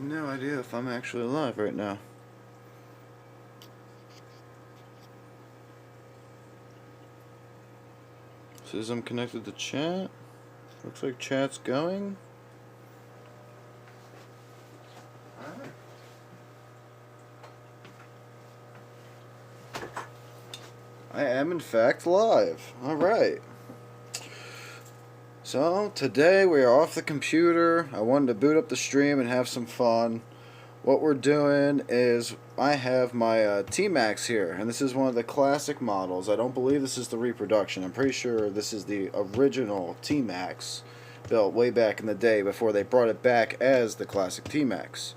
no idea if I'm actually alive right now. Says I'm connected to chat. Looks like chat's going. Alright. I am in fact live. Alright. So today we are off the computer. I wanted to boot up the stream and have some fun. What we're doing is I have my T-Maxx here, and this is one of the classic models. I don't believe this is the reproduction. I'm pretty sure this is the original T-Maxx built way back in the day before they brought it back as the classic T-Maxx.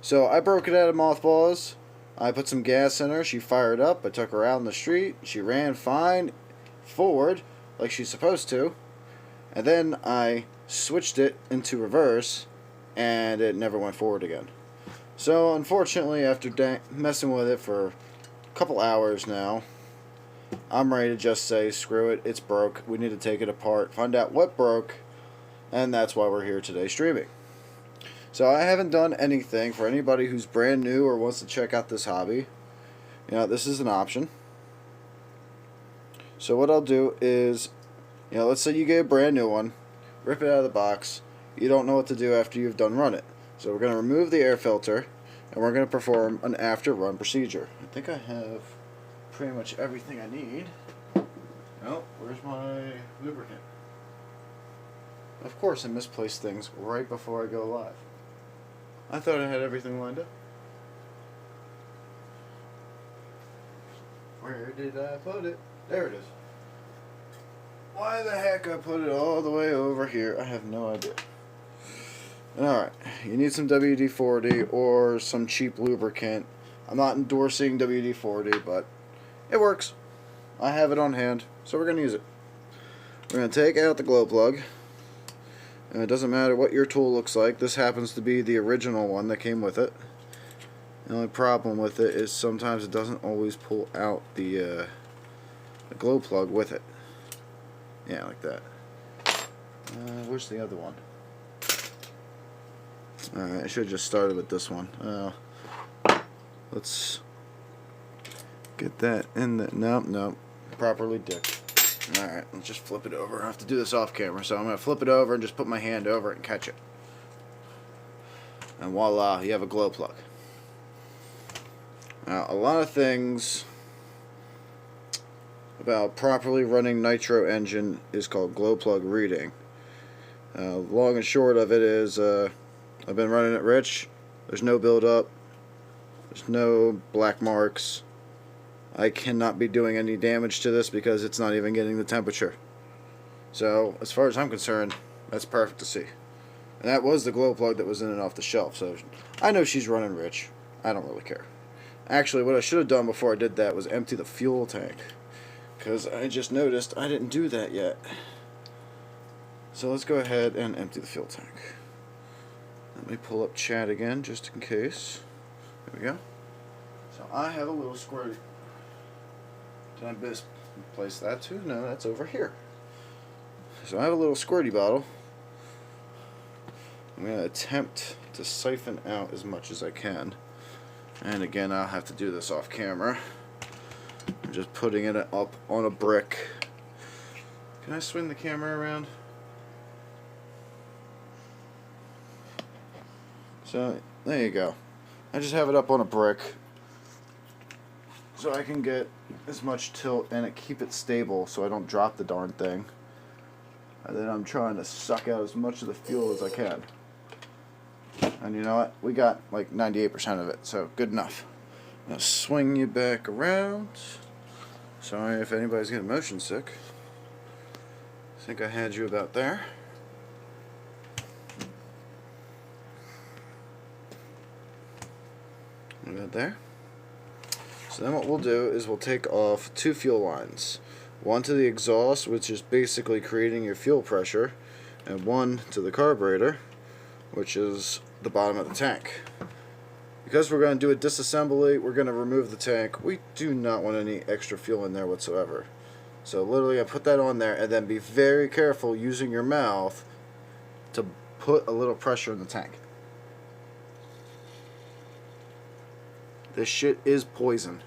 So I broke it out of mothballs. I put some gas in her. She fired up. I took her out in the street. She ran fine forward like she's supposed to. And then I switched it into reverse, and it never went forward again. So unfortunately, after messing with it for a couple hours now, I'm ready to just say, screw it, it's broke. We need to take it apart, find out what broke, and that's why we're here today streaming. So I haven't done anything. For anybody who's brand new or wants to check out this hobby, this is an option. So what I'll do is, let's say you get a brand new one, rip it out of the box. You don't know what to do after you've done run it. So we're going to remove the air filter, and we're going to perform an after run procedure. I think I have pretty much everything I need. Oh, where's my lubricant? Of course I misplaced things right before I go live. I thought I had everything lined up. Where did I put it? There it is. Why the heck I put it all the way over here, I have no idea. Alright, you need some WD-40 or some cheap lubricant. I'm not endorsing WD-40, but it works. I have it on hand, so we're going to use it. We're going to take out the glow plug. And it doesn't matter what your tool looks like. This happens to be the original one that came with it. The only problem with it is sometimes it doesn't always pull out the glow plug with it. Yeah, like that. Where's the other one? Alright, I should have just started with this one. Let's get that in the... Nope. Properly dipped. Alright, let's just flip it over. I have to do this off camera, so I'm going to flip it over and just put my hand over it and catch it. And voila, you have a glow plug. Now, a lot of things about properly running nitro engine is called glow plug reading. Long and short of it is, I've been running it rich. There's no buildup. There's no black marks. I cannot be doing any damage to this because it's not even getting the temperature. So, as far as I'm concerned, that's perfect to see. And that was the glow plug that was in and off the shelf. So, I know she's running rich. I don't really care. Actually, what I should have done before I did that was empty the fuel tank. Because I just noticed I didn't do that yet. So let's go ahead and empty the fuel tank. Let me pull up chat again just in case. There we go. So I have a little squirty. Did I place that too? No, that's over here. So I have a little squirty bottle. I'm going to attempt to siphon out as much as I can. And again, I'll have to do this off camera. I'm just putting it up on a brick. Can I swing the camera around? So, there you go. I just have it up on a brick so I can get as much tilt and keep it stable so I don't drop the darn thing. And then I'm trying to suck out as much of the fuel as I can. And you know what? We got like 98% of it, so good enough. Now swing you back around. Sorry if anybody's getting motion sick. I think I had you about there. About there. So then what we'll do is we'll take off two fuel lines. One to the exhaust, which is basically creating your fuel pressure, and one to the carburetor, which is the bottom of the tank. Because we're going to do a disassembly, we're going to remove the tank. We do not want any extra fuel in there whatsoever. So literally I put that on there, and then be very careful using your mouth to put a little pressure in the tank. This shit is poison.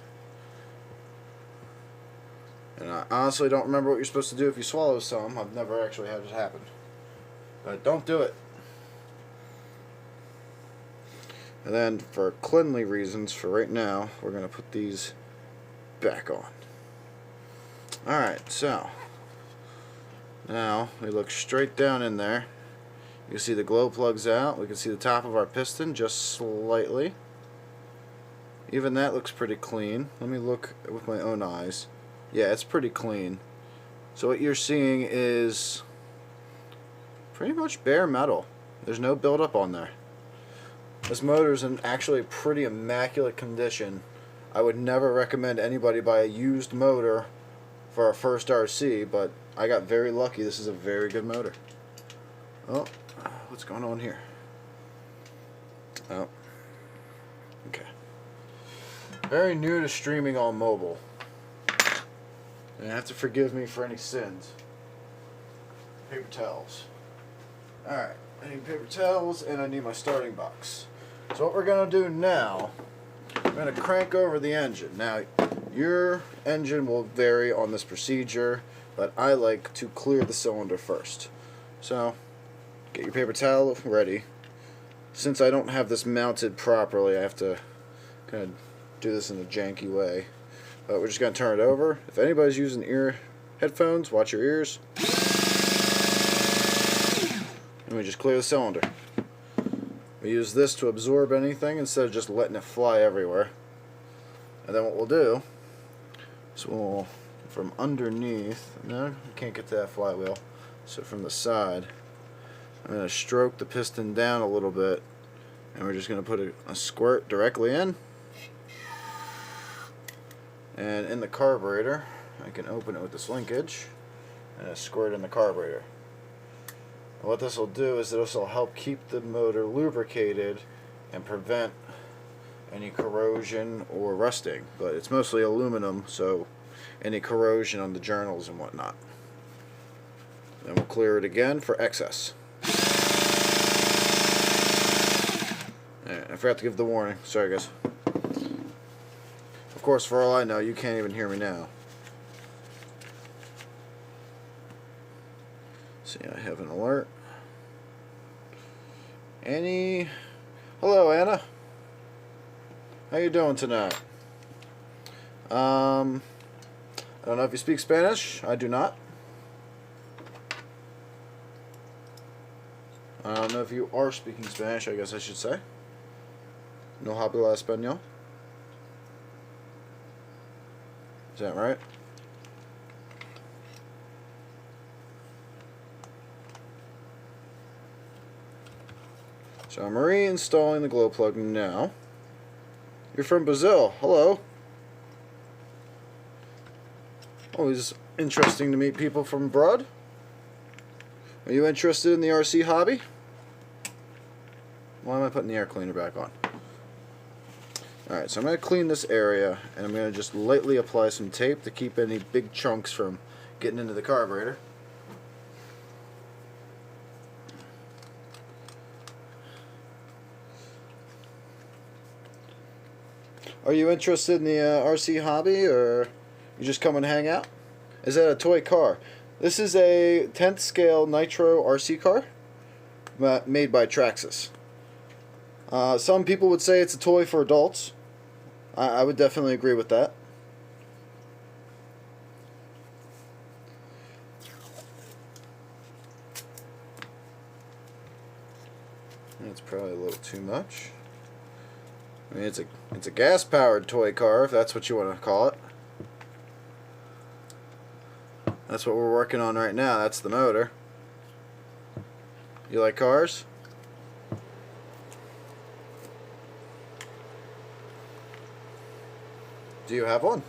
And I honestly don't remember what you're supposed to do if you swallow some. I've never actually had it happen. But don't do it. And then for cleanly reasons, for right now, we're going to put these back on. Alright, so now we look straight down in there. You can see the glow plugs out. We can see the top of our piston just slightly. Even that looks pretty clean. Let me look with my own eyes. Yeah, it's pretty clean. So what you're seeing is pretty much bare metal. There's no buildup on there. This motor is in actually pretty immaculate condition. I would never recommend anybody buy a used motor for a first RC, but I got very lucky. This is a very good motor. Oh, what's going on here? Oh, okay. Very new to streaming on mobile. And you have to forgive me for any sins. Paper towels. Alright, I need paper towels and I need my starting box. So what we're going to do now, we're going to crank over the engine. Now, your engine will vary on this procedure, but I like to clear the cylinder first. So, get your paper towel ready. Since I don't have this mounted properly, I have to kind of do this in a janky way. But we're just going to turn it over. If anybody's using headphones, watch your ears. And we just clear the cylinder. We use this to absorb anything instead of just letting it fly everywhere. And then what we'll do is we'll, from underneath, no, you can't get to that flywheel, so from the side, I'm going to stroke the piston down a little bit, and we're just going to put a squirt directly in. And in the carburetor, I can open it with this linkage and a squirt in the carburetor. And what this will do is this will help keep the motor lubricated and prevent any corrosion or rusting. But it's mostly aluminum, so any corrosion on the journals and whatnot. Then we'll clear it again for excess. I forgot to give the warning. Sorry, guys. Of course, for all I know, you can't even hear me now. See, I have an alert. Annie. Hello, Anna. How you doing tonight? I don't know if you speak Spanish. I do not. I don't know if you are speaking Spanish, I guess I should say. No habla español. Is that right? So I'm reinstalling the glow plug now. You're from Brazil. Hello. Always interesting to meet people from abroad. Are you interested in the RC hobby? Why am I putting the air cleaner back on? Alright, so I'm going to clean this area, and I'm going to just lightly apply some tape to keep any big chunks from getting into the carburetor. Are you interested in the RC hobby, or you just come and hang out? Is that a toy car? This is a 10th scale Nitro RC car made by Traxxas. Some people would say it's a toy for adults. I would definitely agree with that. That's probably a little too much. I mean, it's a gas-powered toy car, if that's what you want to call it. That's what we're working on right now. That's the motor. You like cars? Do you have one?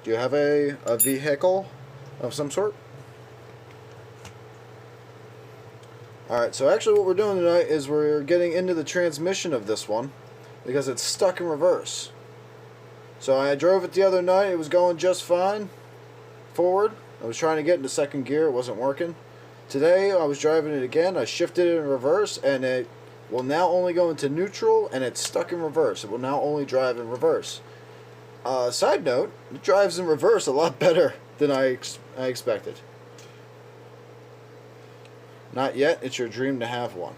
Do you have a vehicle of some sort? Alright, so actually what we're doing tonight is we're getting into the transmission of this one because it's stuck in reverse. So I drove it the other night. It was going just fine forward. I was trying to get into second gear. It wasn't working. Today I was driving it again. I shifted it in reverse and it will now only go into neutral, and it's stuck in reverse. It will now only drive in reverse. Side note, it drives in reverse a lot better than I expected. Not yet, it's your dream to have one.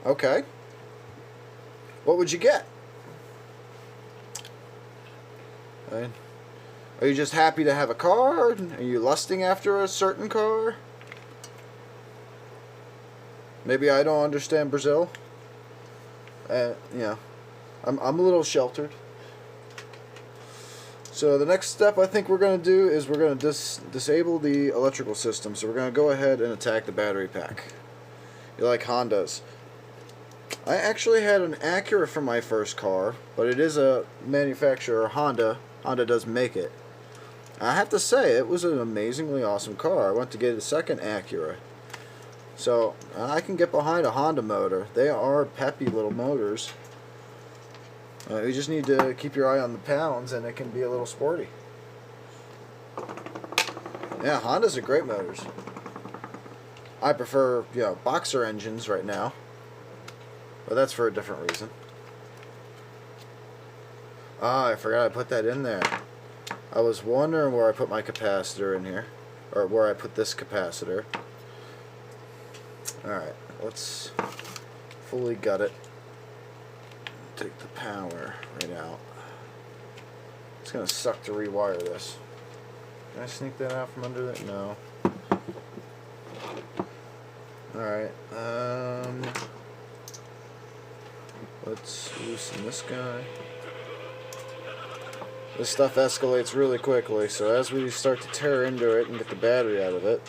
Okay. What would you get? Are you just happy to have a car? Are you lusting after a certain car? Maybe I don't understand Brazil. Yeah, I'm a little sheltered. So the next step I think we're going to do is we're going to disable the electrical system. So we're going to go ahead and attack the battery pack. You like Hondas. I actually had an Acura for my first car, but it is a manufacturer, Honda. Honda does make it. I have to say, it was an amazingly awesome car. I went to get a second Acura. So I can get behind a Honda motor. They are peppy little motors. You just need to keep your eye on the pounds, and it can be a little sporty. Yeah, Hondas are great motors. I prefer, boxer engines right now, but that's for a different reason. Ah, I forgot I put that in there. I was wondering where I put my capacitor in here, or where I put this capacitor. Alright, let's fully gut it. Take the power right out. It's gonna suck to rewire this. Can I sneak that out from under there? No. Alright, let's loosen this guy. This stuff escalates really quickly, so as we start to tear into it and get the battery out of it,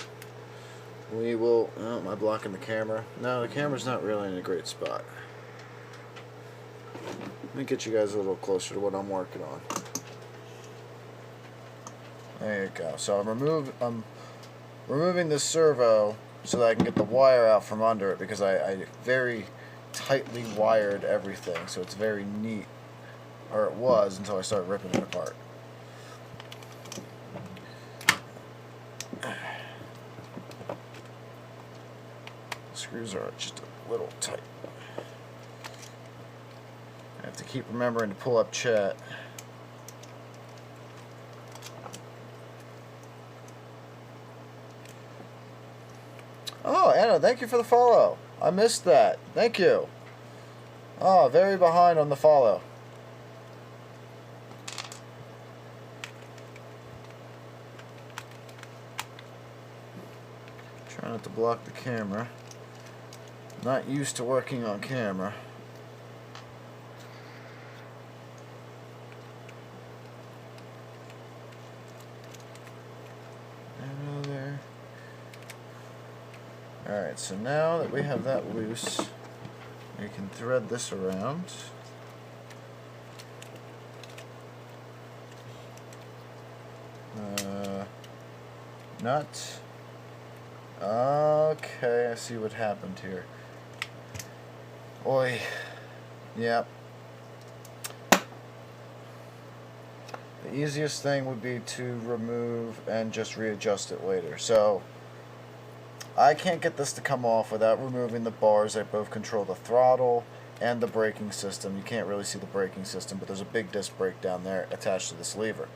we will... Oh, am I blocking the camera? No, the camera's not really in a great spot. Let me get you guys a little closer to what I'm working on. There you go. So I'm removing this servo so that I can get the wire out from under it, because I very tightly wired everything, so it's very neat. Or it was until I started ripping it apart. The screws are just a little tight. I have to keep remembering to pull up chat. Oh, Anna, thank you for the follow. I missed that. Thank you. Oh, very behind on the follow. Try not to block the camera. Not used to working on camera. There. Alright, so now that we have that loose, we can thread this around. Nut. Okay, I see what happened here. Oi. Yep. The easiest thing would be to remove and just readjust it later. So, I can't get this to come off without removing the bars that both control the throttle and the braking system. You can't really see the braking system, but there's a big disc brake down there attached to this lever.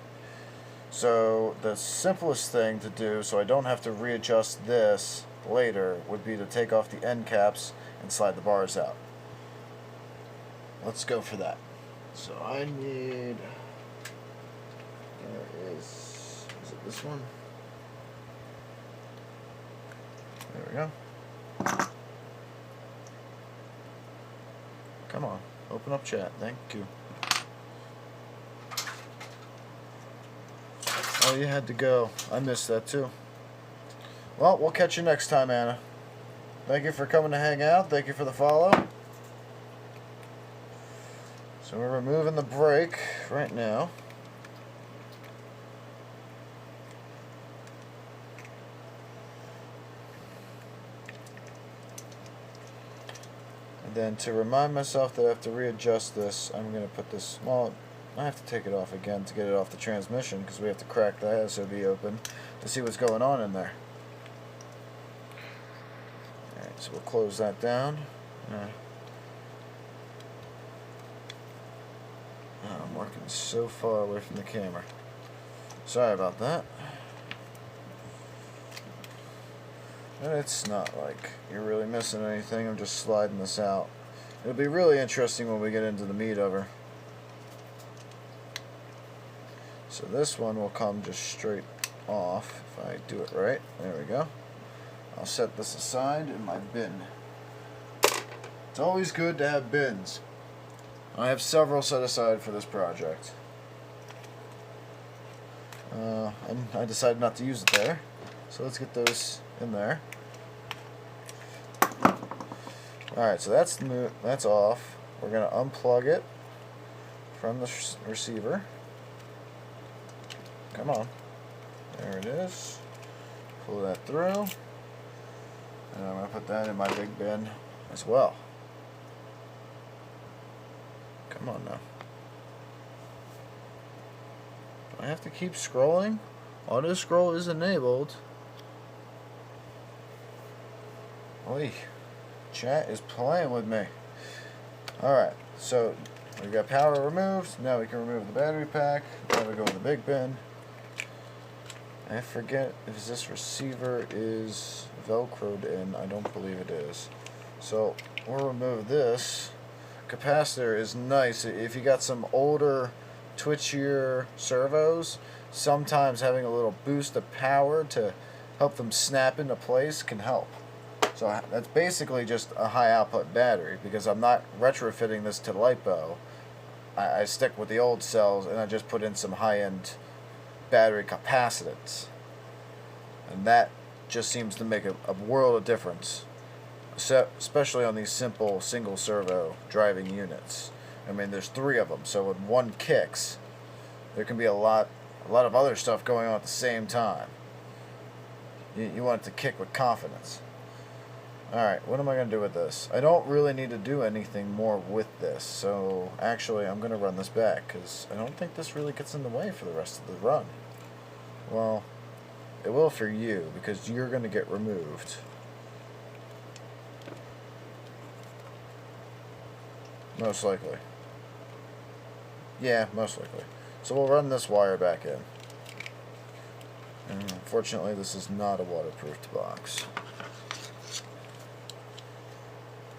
So the simplest thing to do, so I don't have to readjust this later, would be to take off the end caps and slide the bars out. Let's go for that. So I need... There is it this one? There we go. Come on, open up chat. Thank you. Oh, you had to go. I missed that too. Well, we'll catch you next time, Anna. Thank you for coming to hang out. Thank you for the follow. So we're removing the brake right now. And then to remind myself that I have to readjust this, I'm going to put this, well, I have to take it off again to get it off the transmission, because we have to crack the SOB open to see what's going on in there. Alright, so we'll close that down. Oh, I'm working so far away from the camera. Sorry about that. And it's not like you're really missing anything. I'm just sliding this out. It'll be really interesting when we get into the meat of her. So this one will come just straight off if I do it right. There we go. I'll set this aside in my bin. It's always good to have bins. I have several set aside for this project. And I decided not to use it there. So let's get those in there. Alright, so that's off. We're going to unplug it from the receiver. Come on. There it is. Pull that through. And I'm going to put that in my big bin as well. Come on now. Do I have to keep scrolling? Auto scroll is enabled. Oy. Chat is playing with me. Alright, so we've got power removed. Now we can remove the battery pack. Now we go in the big bin. I forget if this receiver is velcroed in. I don't believe it is. So we'll remove this. Capacitor is nice. If you got some older, twitchier servos, sometimes having a little boost of power to help them snap into place can help. So that's basically just a high output battery, because I'm not retrofitting this to LiPo. I stick with the old cells and I just put in some high-end battery capacitance. And that just seems to make a world of difference, especially on these simple single servo driving units. I mean, there's 3 of them, so when one kicks, there can be a lot of other stuff going on at the same time. You want it to kick with confidence. Alright, what am I going to do with this? I don't really need to do anything more with this, so actually I'm going to run this back, because I don't think this really gets in the way for the rest of the run. Well, it will for you, because you're going to get removed. Most likely. Yeah, most likely. So we'll run this wire back in. And unfortunately, this is not a waterproofed box.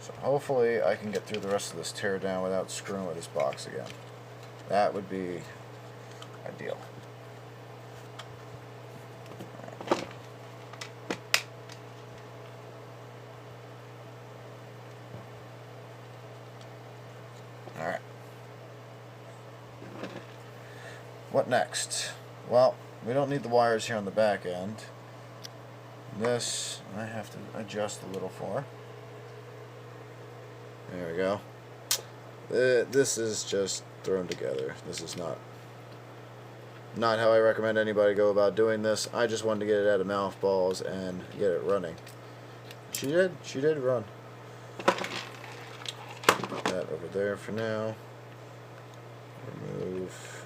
So hopefully I can get through the rest of this teardown without screwing with this box again. That would be ideal. Alright. What next? Well, we don't need the wires here on the back end. This I have to adjust a little for. There we go. This is just thrown together. This is not how I recommend anybody go about doing this. I just wanted to get it out of mouthballs and get it running. She did run. Put that over there for now. Remove.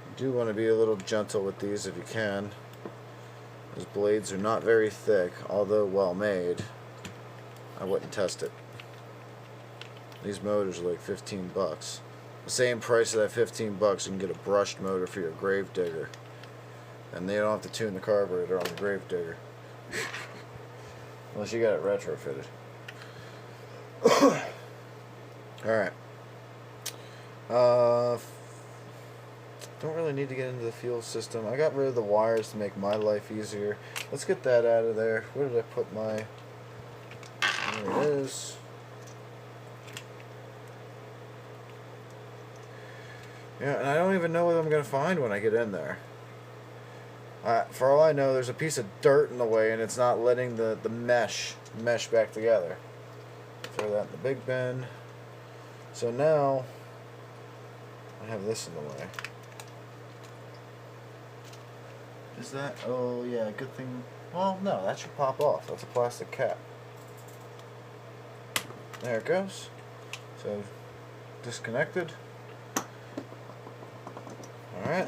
You do want to be a little gentle with these if you can. Those blades are not very thick, although well made. I wouldn't test it. These motors are like 15 bucks. The same price of that 15 bucks, you can get a brushed motor for your grave digger. And they don't have to tune the carburetor on the grave digger. Unless you got it retrofitted. Alright. Don't really need to get into the fuel system. I got rid of the wires to make my life easier. Let's get that out of there. Where did I put my... There it is. Yeah, and I don't even know what I'm going to find when I get in there. For all I know, there's a piece of dirt in the way, and it's not letting the mesh back together. Throw that in the big bin. So now, I have this in the way. Is that? Oh, yeah, good thing. Well, no, that should pop off. That's a plastic cap. There it goes. So, disconnected. Alright.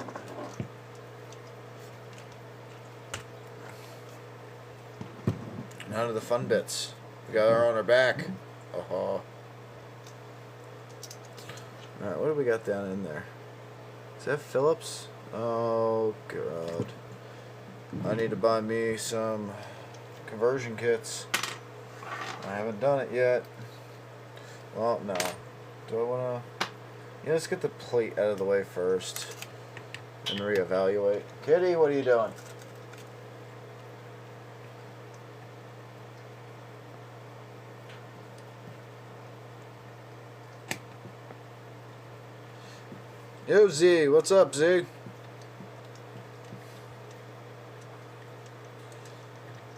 Now to the fun bits. We got her on her back. Alright, what do we got down in there? Is that Phillips? Oh, God. I need to buy me some conversion kits. I haven't done it yet. Well, no. Do I want to... Yeah, let's get the plate out of the way first and reevaluate. Kitty, what are you doing? Yo, Z, what's up, Z?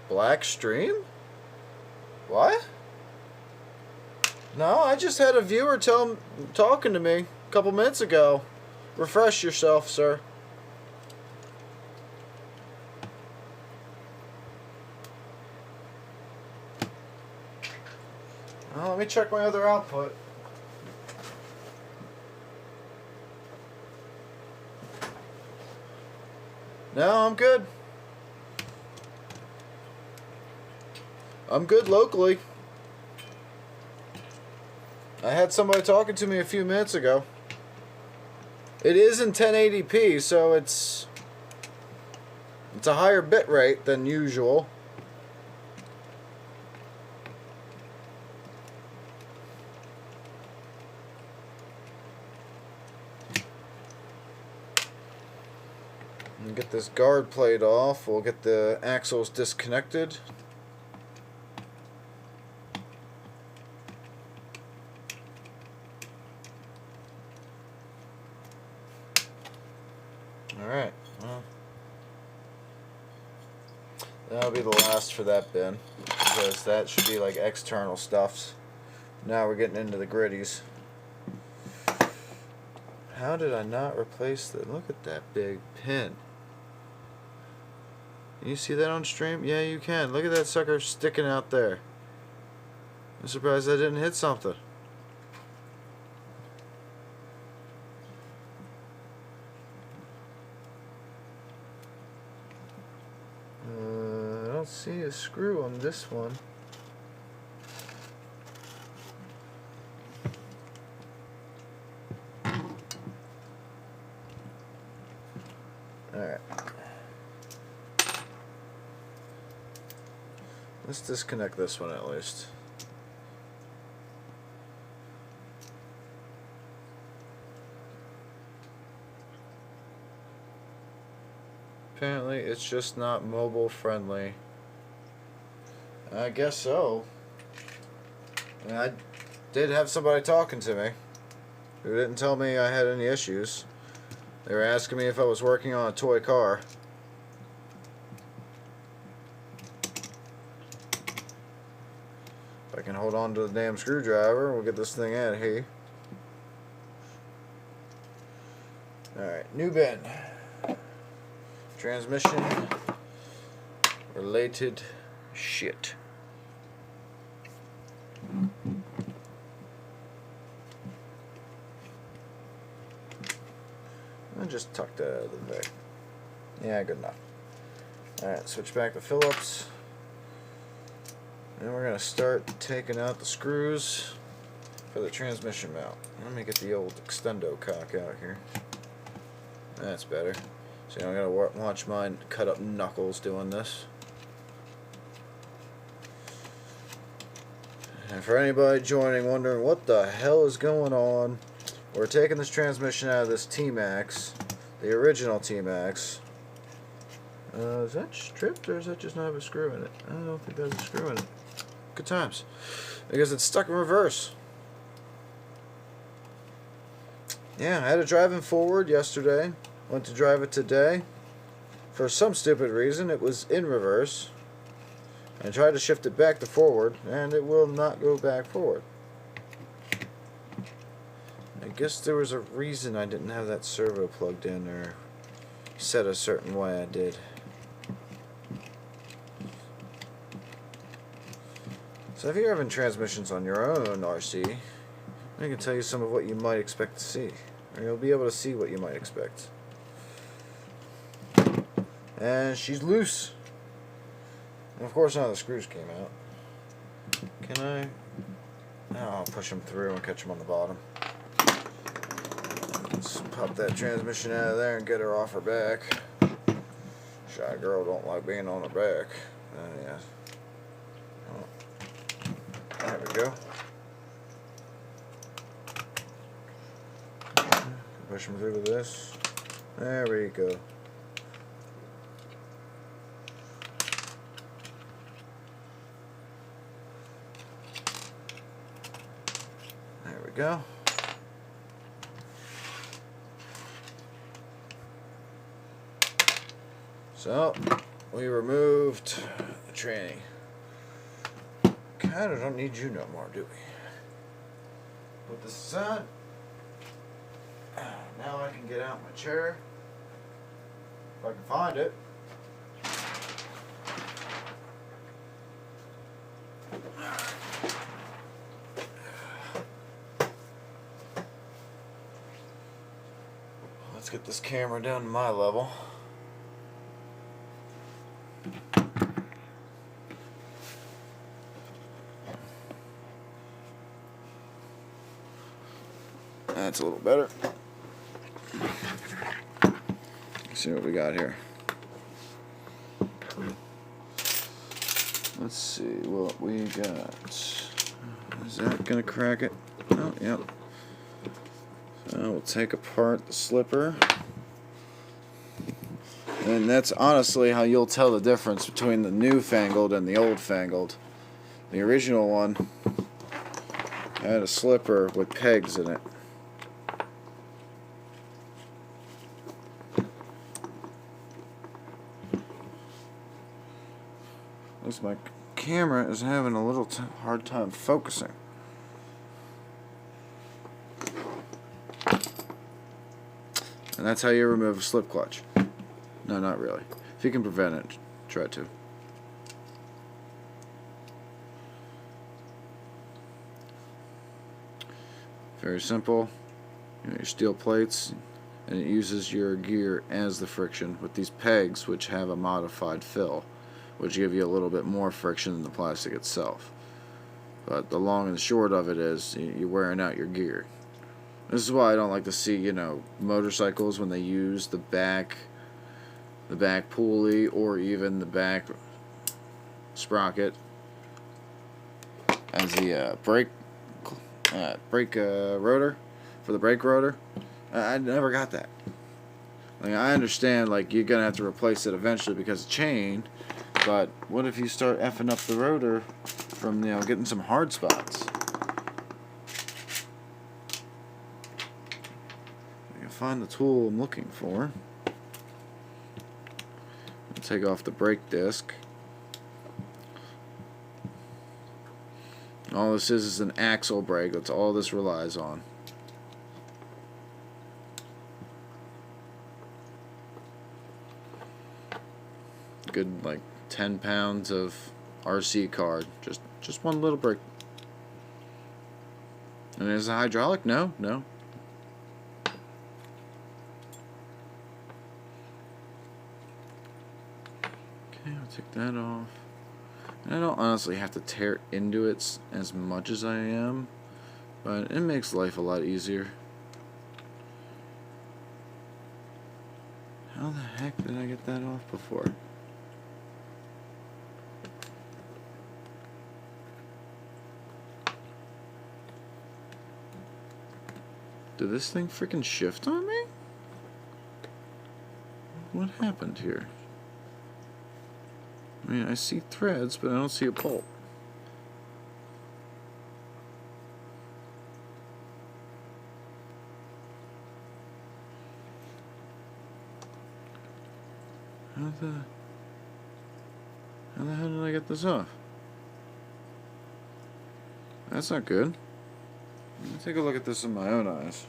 Black stream? What? No, I just had a viewer talking to me a couple minutes ago. Refresh yourself, sir. Well, let me check my other output. No, I'm good. I'm good locally. I had somebody talking to me a few minutes ago. It is in 1080p, so it's a higher bit rate than usual. And get this guard plate off. We'll get the axles disconnected. Alright, well, that'll be the last for that bin, because that should be like external stuffs. Now we're getting into the gritties. How did I not replace the... Look at that big pin. Can you see that on stream? Yeah, you can. Look at that sucker sticking out there. I'm surprised I didn't hit something. I don't see a screw on this one. Alright. Let's disconnect this one at least. Apparently it's just not mobile friendly. I guess so. I did have somebody talking to me who didn't tell me I had any issues. They were asking me if I was working on a toy car. If I can hold on to the damn screwdriver, we'll get this thing out of here. Alright, new bin. Transmission related shit. I just tuck that out of the way. Yeah, good enough. Alright, switch back to Phillips. And we're going to start taking out the screws for the transmission mount. Let me get the old extendo cock out here. That's better. So I'm going to watch mine cut up knuckles doing this. And for anybody joining wondering what the hell is going on, we're taking this transmission out of this T-Maxx, the original T-Maxx. Is that stripped or does that just not have a screw in it? I don't think there's a screw in it. Good times. Because it's stuck in reverse. Yeah, I had it driving forward yesterday. Went to drive it today. For some stupid reason, it was in reverse. I tried to shift it back to forward, and it will not go back forward. I guess there was a reason I didn't have that servo plugged in or set a certain way I did. So if you're having transmissions on your own RC, I can tell you some of what you might expect to see. Or you'll be able to see what you might expect. And she's loose. And of course none of the screws came out. Can I? Oh, I'll push them through and catch them on the bottom. Let's pop that transmission out of there and get her off her back. Shy girl don't like being on her back. Yeah. Oh. There we go. Push them through to this. There we go. There we go. So, we removed the tranny. Kinda don't need you no more, do we? Put this aside. Now I can get out my chair. If I can find it. Let's get this camera down to my level. That's a little better. Let's see what we got here. Let's see what we got. Is that gonna crack it? Oh, yep. So we'll take apart the slipper. And that's honestly how you'll tell the difference between the newfangled and the old-fangled. The original one had a slipper with pegs in it. Looks like my camera is having a little hard time focusing. And that's how you remove a slip clutch. No, not really. If you can prevent it, try to. Very simple. You know, your steel plates, and it uses your gear as the friction with these pegs, which have a modified fill, which give you a little bit more friction than the plastic itself. But the long and the short of it is you're wearing out your gear. This is why I don't like to see, you know, motorcycles when they use the back pulley or even the back sprocket as the brake rotor for the brake rotor. I never got that. Like, I understand, like, you're gonna have to replace it eventually because of chain, but what if you start effing up the rotor from, you know, getting some hard spots? I can find the tool I'm looking for. Take off the brake disc. All this is an axle brake. That's all this relies on. Good, like 10 pounds of RC card. Just one little brake. And is it hydraulic? No. I'll take that off. And I don't honestly have to tear into it as much as I am, but it makes life a lot easier. How the heck did I get that off before? Did this thing freaking shift on me? What happened here? I mean, I see threads, but I don't see a bolt. How the hell did I get this off? That's not good. Let me take a look at this in my own eyes.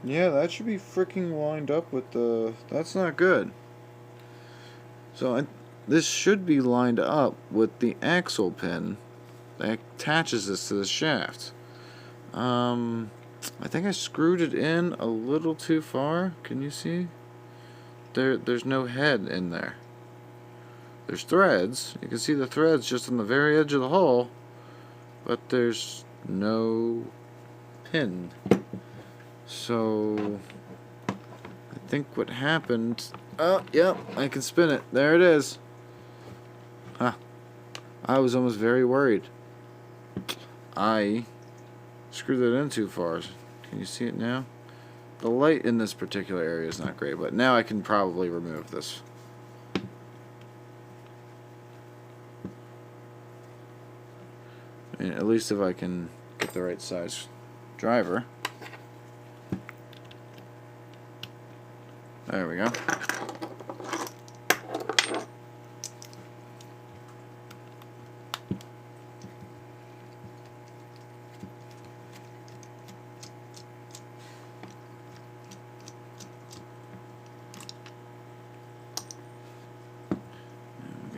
Yeah, that should be freaking lined up with the... That's not good. So this should be lined up with the axle pin that attaches this to the shaft. I think I screwed it in a little too far. Can you see? there's no head in there. There's threads. You can see the threads just on the very edge of the hole, but there's no pin. So I think what happened... Oh, yep, I can spin it. There it is. Huh. I was almost very worried. I screwed it in too far. Can you see it now? The light in this particular area is not great, but now I can probably remove this. And at least if I can get the right size driver. There we go.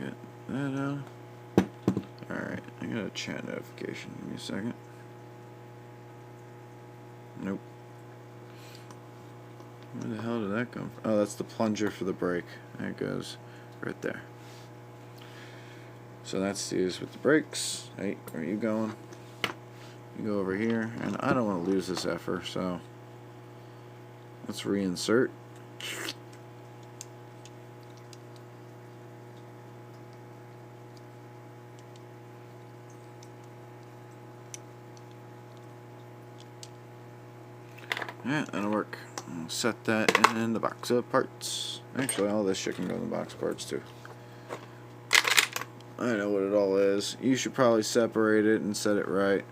Get that out. Alright, I got a chat notification. Give me a second. Nope. Where the hell did that come from? Oh, that's the plunger for the brake. There it goes. Right there. So that's used with the brakes. Hey, where are you going? You go over here. And I don't want to lose this effort, so let's reinsert. Yeah, that'll work. I'll set that in the box of parts. Actually, all this shit can go in the box of parts too. I know what it all is. You should probably separate it and set it right,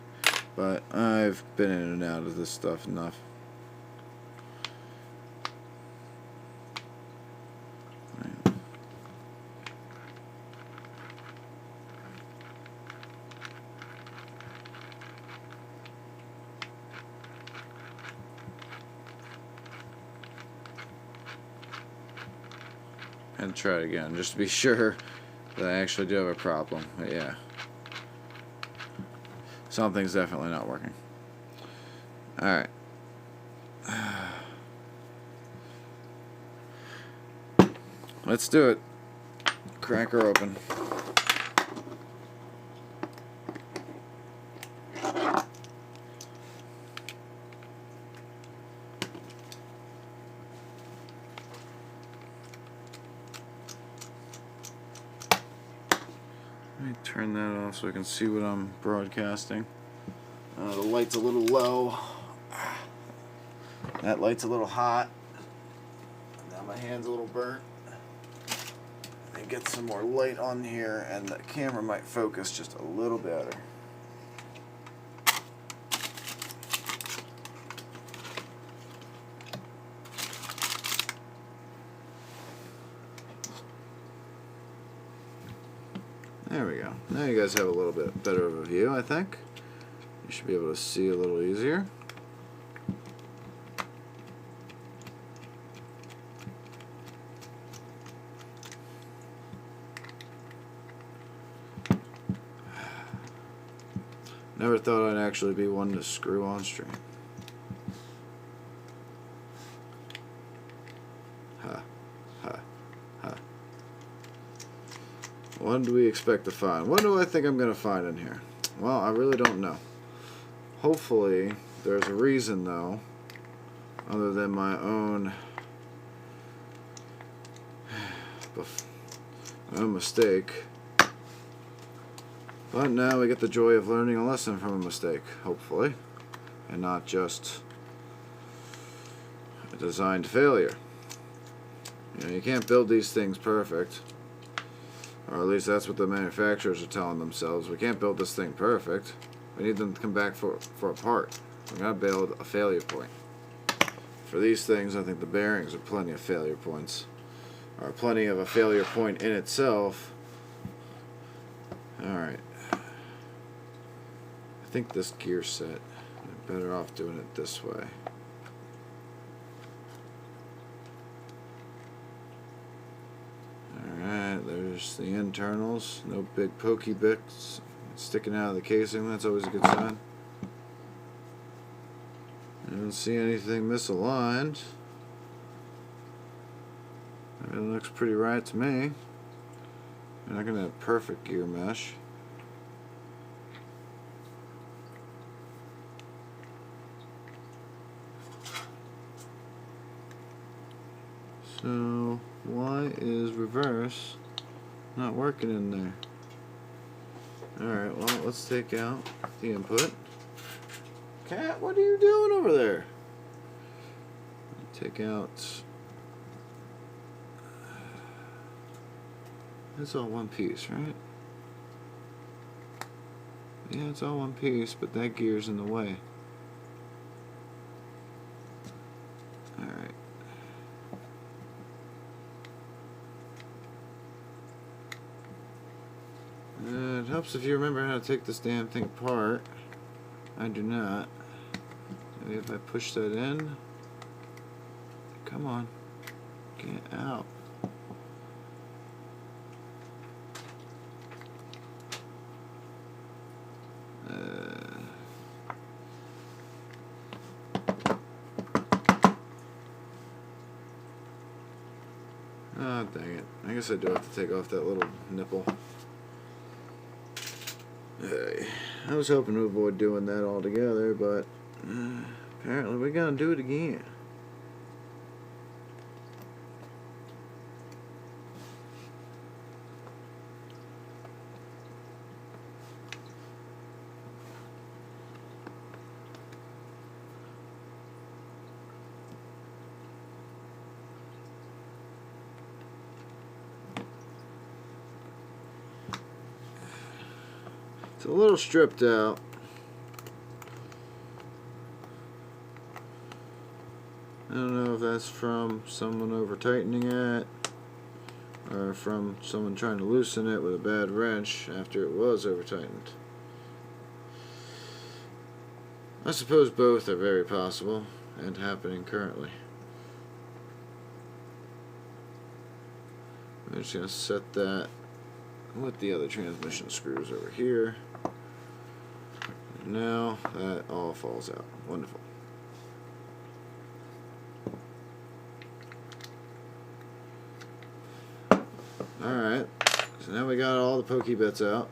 but I've been in and out of this stuff enough. And try it again, just to be sure that I actually do have a problem. But yeah, something's definitely not working. Alright. Let's do it. Crack her open. Let me turn that off so I can see what I'm broadcasting. The light's a little low. That light's a little hot. Now my hand's a little burnt. Let me get some more light on here and the camera might focus just a little better. There we go. Now you guys have a little bit better of a view, I think. You should be able to see a little easier. Never thought I'd actually be one to screw on stream. Ha, ha, ha. What do we expect to find? What do I think I'm going to find in here? Well, I really don't know. Hopefully, there's a reason, though, other than my own mistake. But now we get the joy of learning a lesson from a mistake, hopefully, and not just a designed failure. You know, you can't build these things perfect. Or at least that's what the manufacturers are telling themselves. We can't build this thing perfect. We need them to come back for a part. We're going to build a failure point. For these things, I think the bearings are plenty of failure points. Or plenty of a failure point in itself. Alright. I think this gear set, I'm better off doing it this way. Alright, there's the internals. No big pokey bits sticking out of the casing. That's always a good sign. I don't see anything misaligned. It looks pretty right to me. You're not going to have perfect gear mesh. So, why is reverse not working in there? Alright, well, let's take out the input. Cat, what are you doing over there? Take out... It's all one piece, right? Yeah, it's all one piece, but that gear's in the way. Alright. It helps if you remember how to take this damn thing apart. I do not. Maybe if I push that in. Come on. Get out. Oh, dang it. I guess I do have to take off that little nipple. Hey, I was hoping to avoid doing that altogether, but apparently we're gonna do it again. It's a little stripped out. I don't know if that's from someone over tightening it or from someone trying to loosen it with a bad wrench after it was over tightened. I suppose both are very possible and happening currently. I'm just going to set that with the other transmission screws over here. Now that all falls out. Wonderful. Alright, so now we got all the pokey bits out.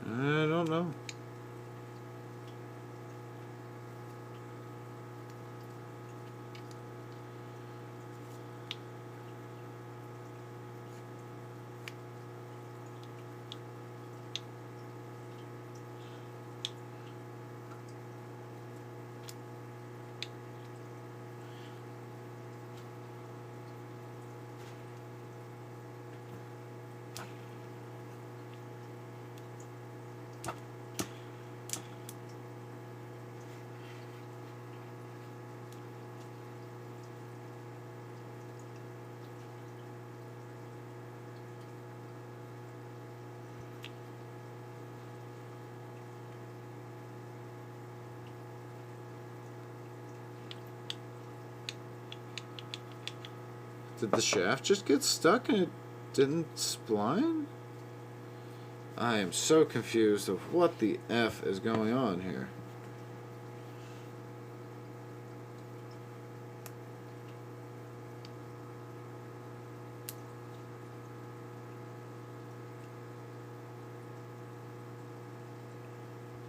I don't know. Did the shaft just get stuck and it didn't spline? I am so confused of what the F is going on here.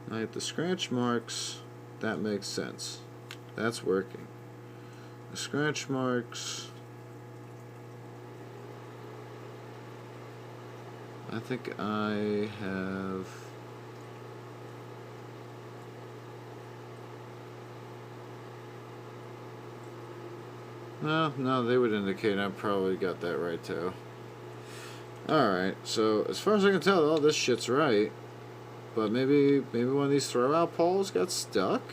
Like the scratch marks, that makes sense. That's working. The scratch marks, I think I have... No, they would indicate I probably got that right too. Alright, so as far as I can tell, all this shit's right. But maybe one of these throw-out poles got stuck?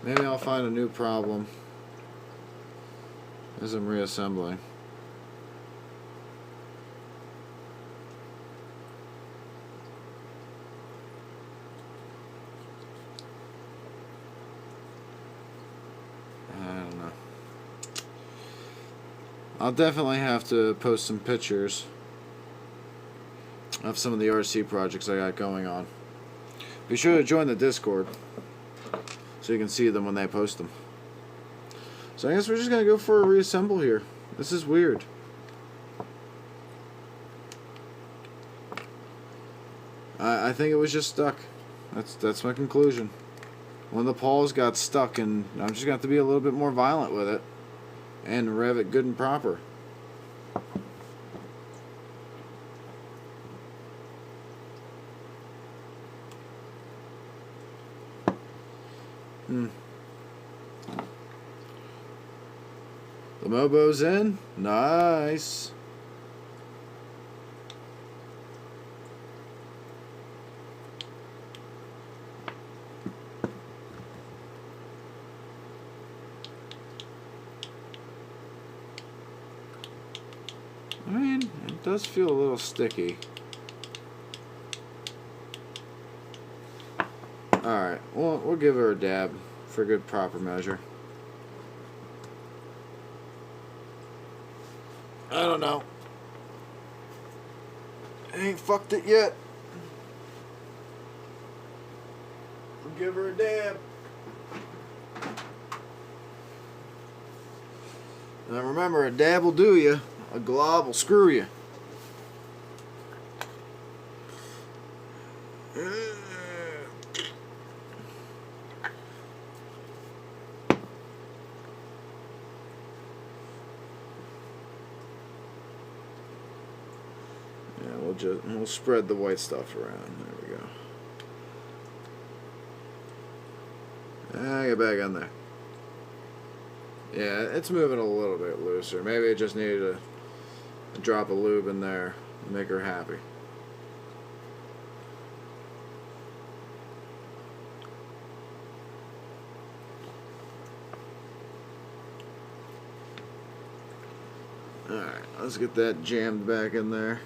Maybe I'll find a new problem as I'm reassembling. I don't know. I'll definitely have to post some pictures of some of the RC projects I got going on. Be sure to join the Discord so you can see them when they post them. So I guess we're just going to go for a reassemble here. This is weird. I think it was just stuck. That's my conclusion. One of the pawls got stuck, and I'm just going to have to be a little bit more violent with it and rev it good and proper. The Mobo's in. Nice. I mean, it does feel a little sticky. Alright, we'll give her a dab for good proper measure. I don't know. I ain't fucked it yet. We'll give her a dab. Now remember, a dab will do you. A glob will screw you. We'll spread the white stuff around. There we go. Get back on there. Yeah, it's moving a little bit looser. Maybe it just needed a drop of lube in there to make her happy. Alright, let's get that jammed back in there.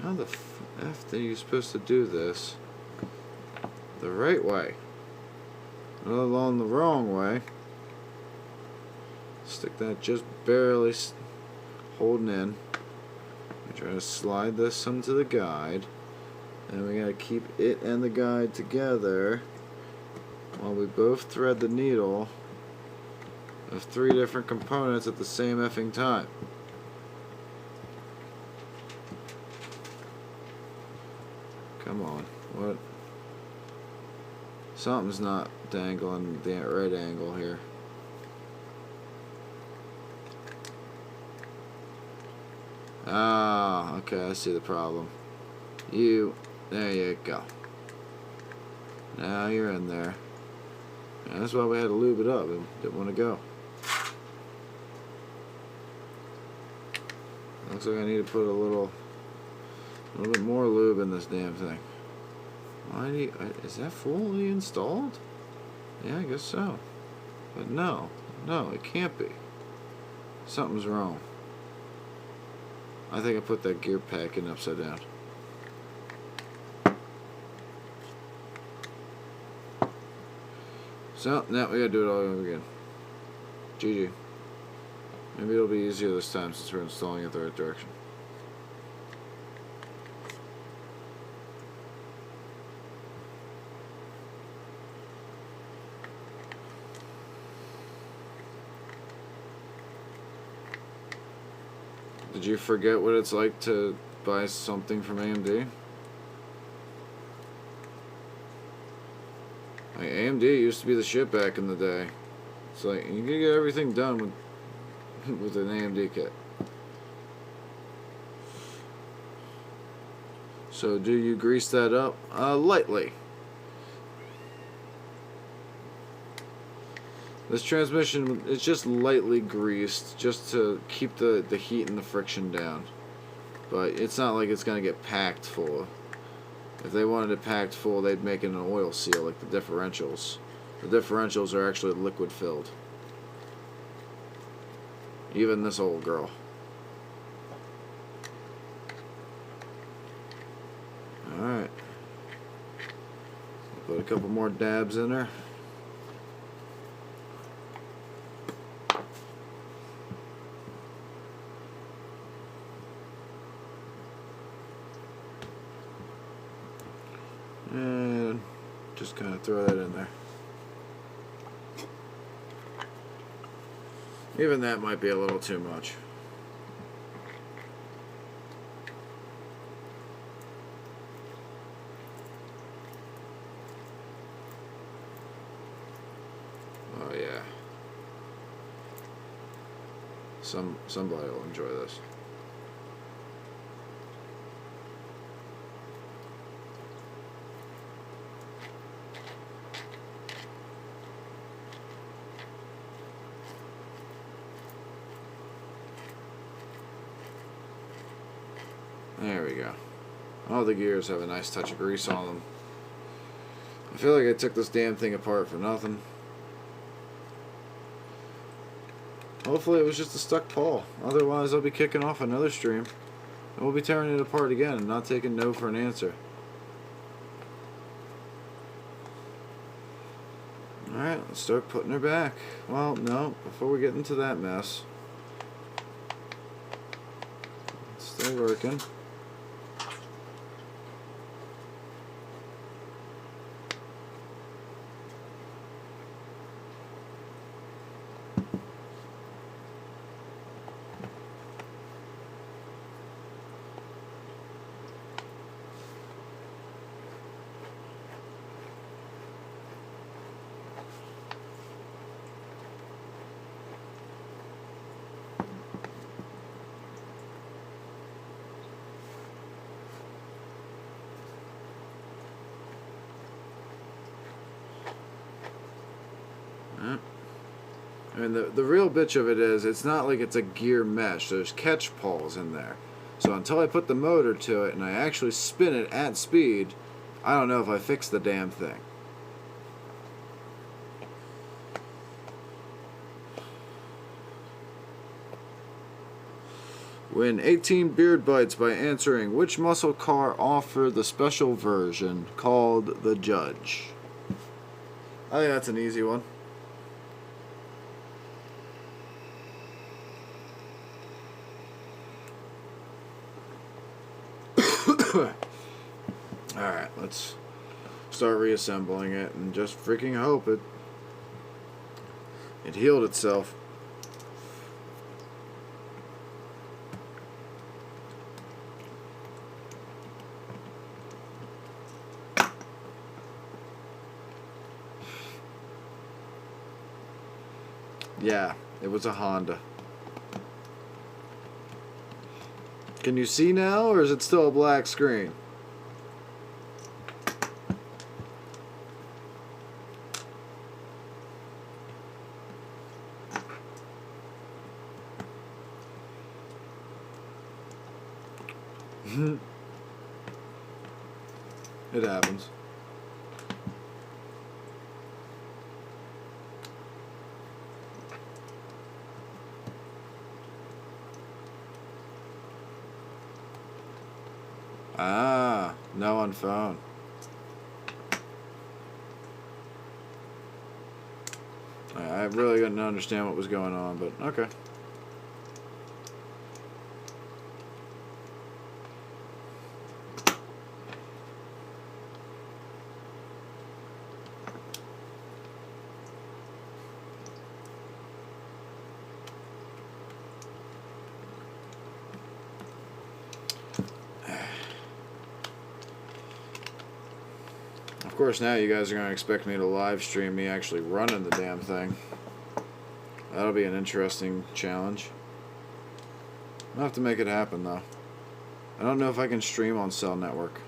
How the F are you supposed to do this the right way? Not along the wrong way. Stick that just barely holding in. We try to slide this into the guide. And we gotta keep it and the guide together while we both thread the needle of 3 different components at the same effing time. Come on, what? Something's not dangling the right angle here. Ah, okay, I see the problem. There you go. Now you're in there. And that's why we had to lube it up. It didn't want to go. Looks like I need to put a little bit more lube in this damn thing. Is that fully installed? Yeah, I guess so. But no, it can't be. Something's wrong. I think I put that gear pack in upside down. So, now we gotta do it all over again. GG. Maybe it'll be easier this time since we're installing it the right direction. Did you forget what it's like to buy something from AMD? Like, AMD used to be the shit back in the day. It's like, you can get everything done with with an AMD kit. So do you grease that up? Lightly. This transmission is just lightly greased just to keep the heat and the friction down. But it's not like it's going to get packed full. If they wanted it packed full, they'd make it an oil seal like the differentials. The differentials are actually liquid filled. Even this old girl. Alright. Put a couple more dabs in her. And just kind of throw that in there. Even that might be a little too much. Oh yeah. Somebody will enjoy this. There we go. All the gears have a nice touch of grease on them. I feel like I took this damn thing apart for nothing. Hopefully it was just a stuck pawl. Otherwise I'll be kicking off another stream. And we'll be tearing it apart again and not taking no for an answer. Alright, let's start putting her back. Well, no, before we get into that mess. It's still working. I mean, the real bitch of it is, it's not like it's a gear mesh. There's catch pawls in there. So until I put the motor to it and I actually spin it at speed, I don't know if I fixed the damn thing. Win 18 beard bites by answering which muscle car offer the special version called the Judge. I think that's an easy one. Alright, let's start reassembling it and just freaking hope it healed itself. Yeah, it was a Honda. Can you see now, or is it still a black screen? It happens. Ah, no on phone. I really didn't understand what was going on, but okay. Of course, now you guys are going to expect me to live stream me actually running the damn thing. That'll be an interesting challenge. I'll have to make it happen, though. I don't know if I can stream on Cell Network.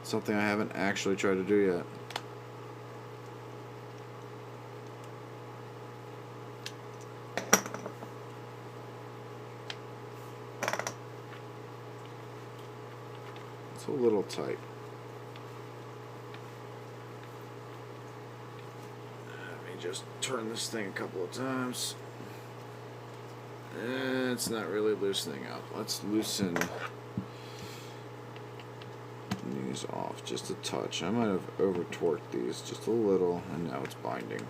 It's something I haven't actually tried to do yet. It's a little tight. Let me just turn this thing a couple of times. It's not really loosening up. Let's loosen these off just a touch. I might have over torqued these just a little, and now it's binding.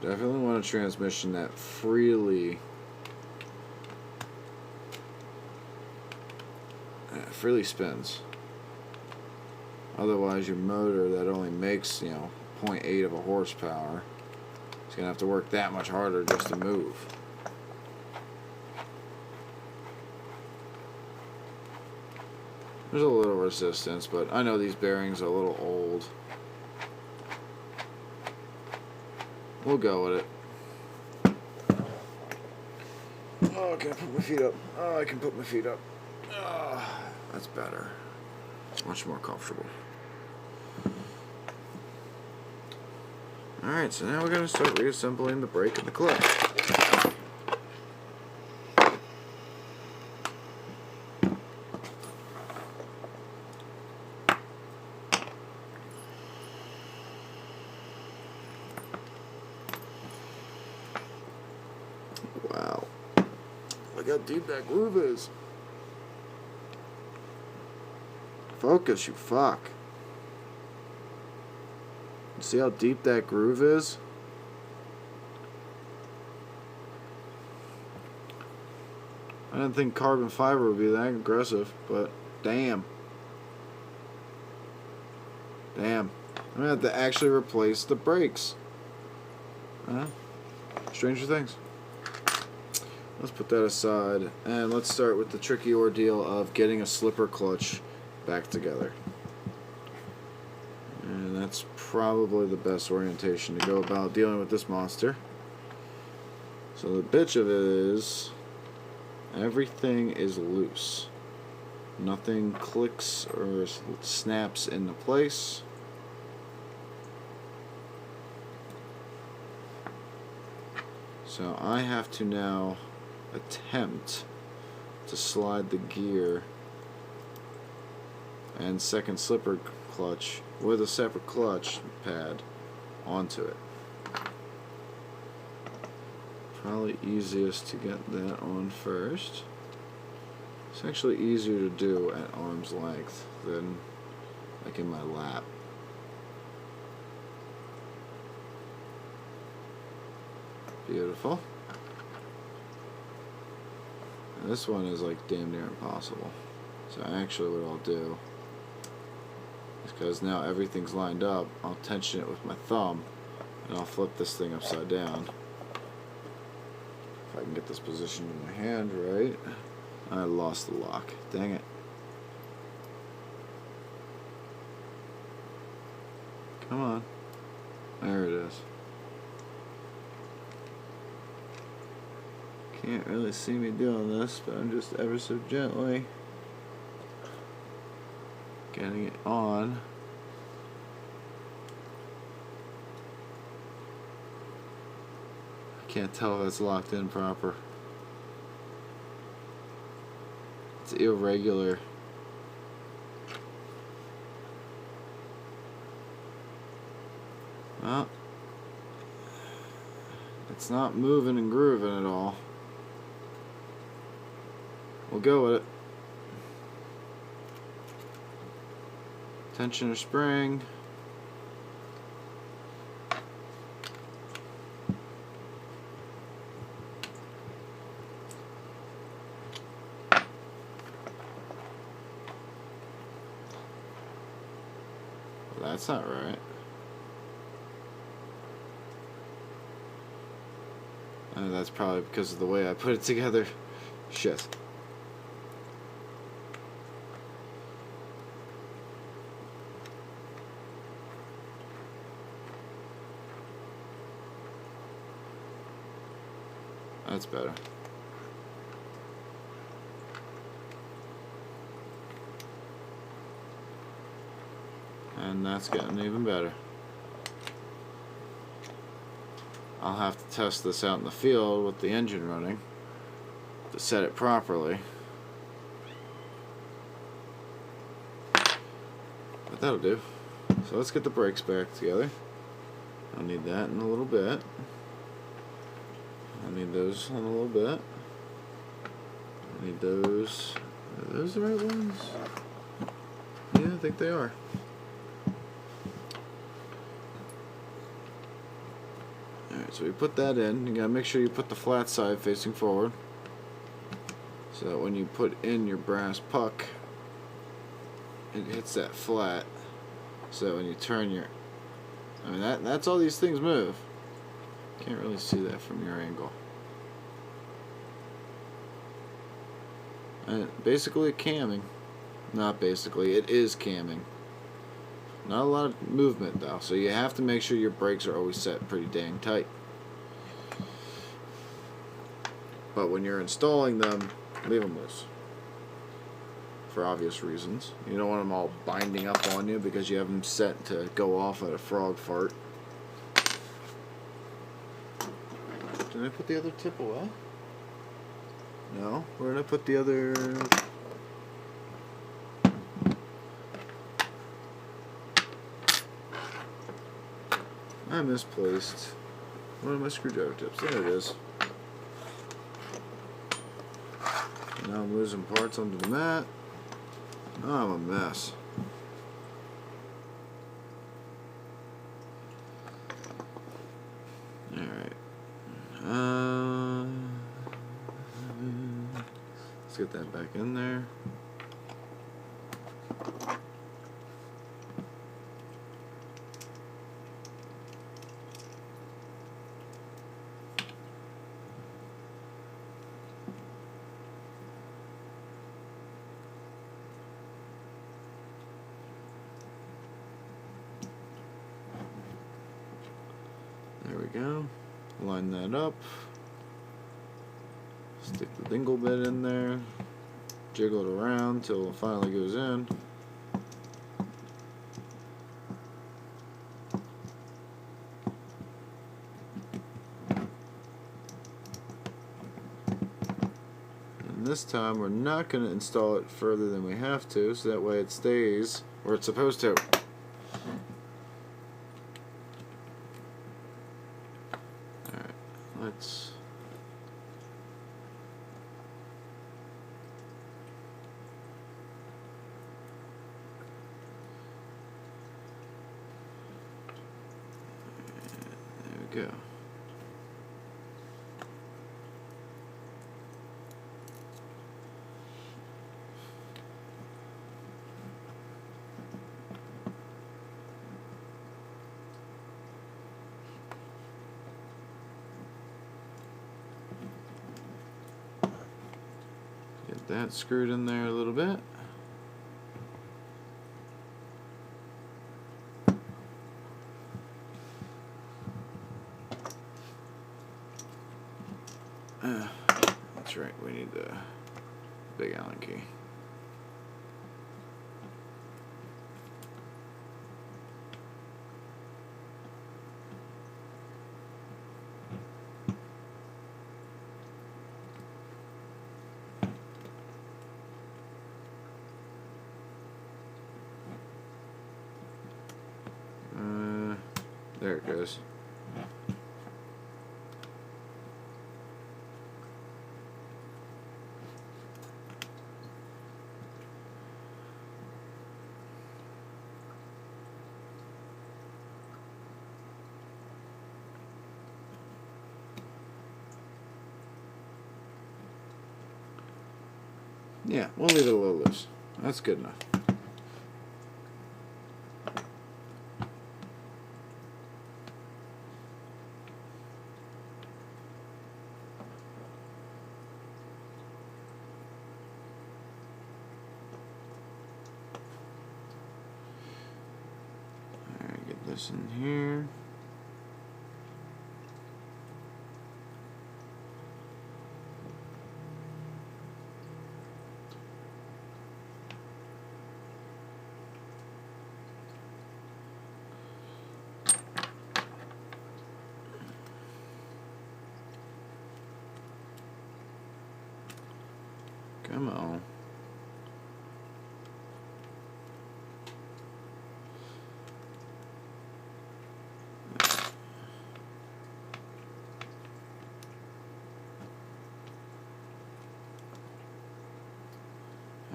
Definitely want a transmission that freely spins. Otherwise, your motor that only makes 0.8 of a horsepower is gonna have to work that much harder just to move. There's a little resistance, but I know these bearings are a little old. We'll go with it. Oh, can I put my feet up? Oh, I can put my feet up. Oh, that's better. Much more comfortable. Alright, so now we're going to start reassembling the brake and the clutch. Wow. Look how deep that groove is. Focus, you fuck. See how deep that groove is? I didn't think carbon fiber would be that aggressive, but damn. Damn. I'm gonna have to actually replace the brakes. Stranger things. Let's put that aside, and let's start with the tricky ordeal of getting a slipper clutch back together. And that's probably the best orientation to go about dealing with this monster. So the bitch of it is, everything is loose. Nothing clicks or snaps into place. So I have to now attempt to slide the gear and second slipper clutch with a separate clutch pad onto it. Probably easiest to get that on first. It's actually easier to do at arm's length than like in my lap. Beautiful. And this one is like damn near impossible. So actually what I'll do is, because now everything's lined up, I'll tension it with my thumb and I'll flip this thing upside down. If I can get this position in my hand right. I lost the lock. Dang it. Come on. There it is. Can't really see me doing this, but I'm just ever so gently getting it on. I can't tell if it's locked in proper. It's irregular. Well, it's not moving and grooving at all. We'll go with it. Tensioner spring. Well, that's not right. That's probably because of the way I put it together. Shit. That's better. And that's getting even better. I'll have to test this out in the field with the engine running to set it properly. But that'll do. So let's get the brakes back together. I'll need that in a little bit. I'll need those in a little bit. I need those. Are those the right ones? Yeah, I think they are. Alright, so we put that in. You gotta make sure you put the flat side facing forward, so that when you put in your brass puck, it hits that flat. So when you turn your, I mean that's all these things move. Can't really see that from your angle. And basically camming. Not basically, it is camming. Not a lot of movement though, so you have to make sure your brakes are always set pretty dang tight. But when you're installing them, leave them loose. For obvious reasons. You don't want them all binding up on you because you have them set to go off at a frog fart. Did I put the other tip away? No. Where did I put the other... I misplaced one of my screwdriver tips. There it is. Now I'm losing parts onto the mat. Oh, I'm a mess. Alright. Let's get that back in there. There we go. Line that up. Stick the dingle bit in there. Jiggle it around till it finally goes in. And this time we're not going to install it further than we have to, so that way it stays where it's supposed to. Let's there we go. Get that screwed in there a little bit. That's right, we need the big Allen key. There it goes. Yeah, we'll leave it a little loose. That's good enough. Alright, get this in here. Come on.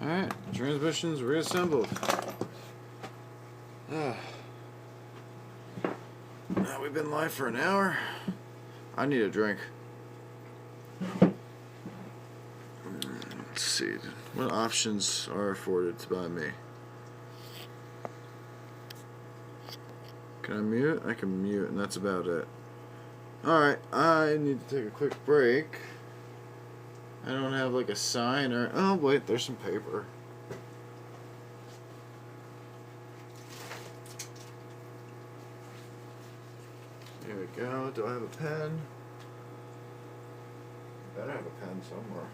Alright, transmission's reassembled. Now we've been live for an hour. I need a drink. Let's see. What options are afforded by me? Can I mute? I can mute, and that's about it. Alright, I need to take a quick break. I don't have like a sign or... Oh, wait, there's some paper. Here we go. Do I have a pen? I better have a pen somewhere.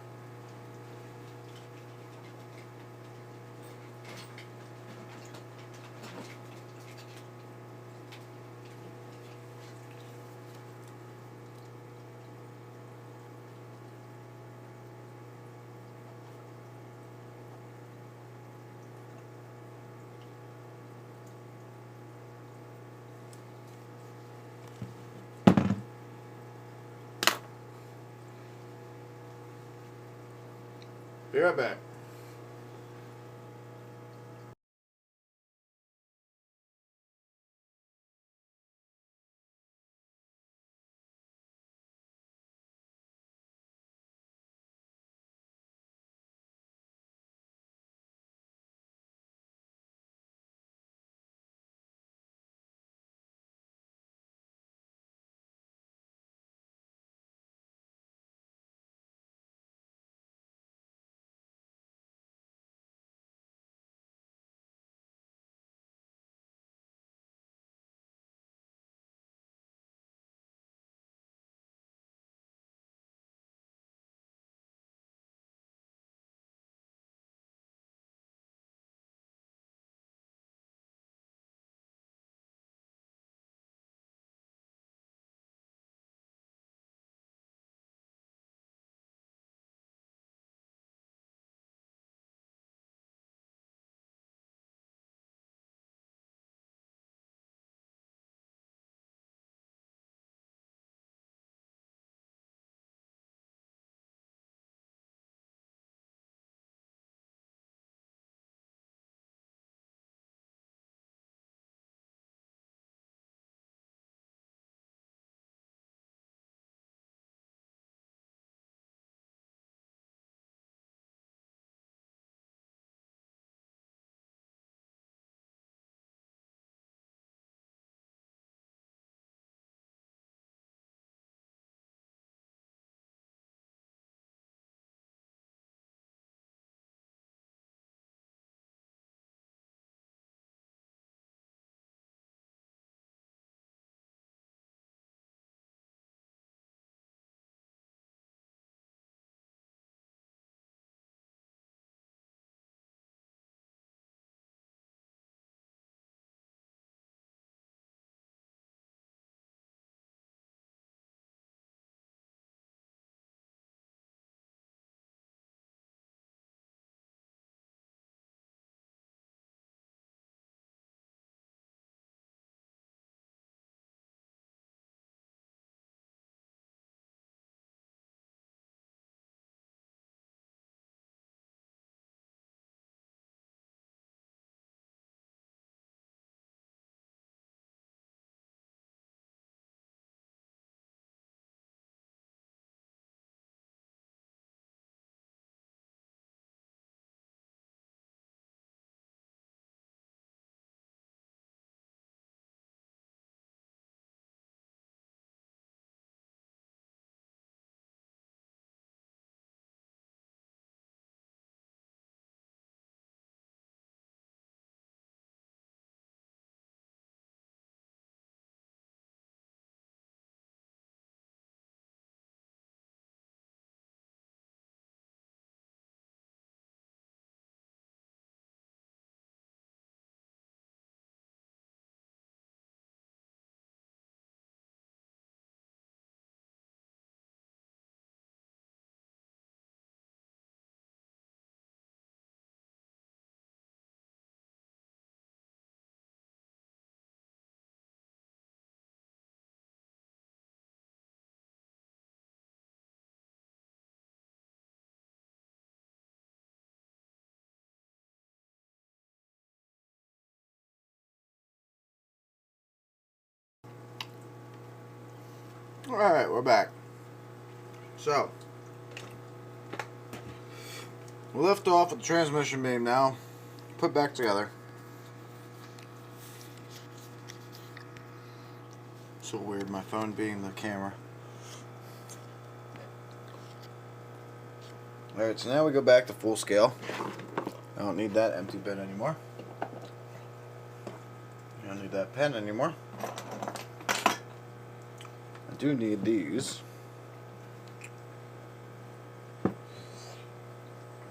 Be right back. Alright, we're back. So, we left off with the transmission beam now. Put back together. So weird, my phone being the camera. Alright, so now we go back to full scale. I don't need that empty bin anymore. I don't need that pen anymore. I do need these.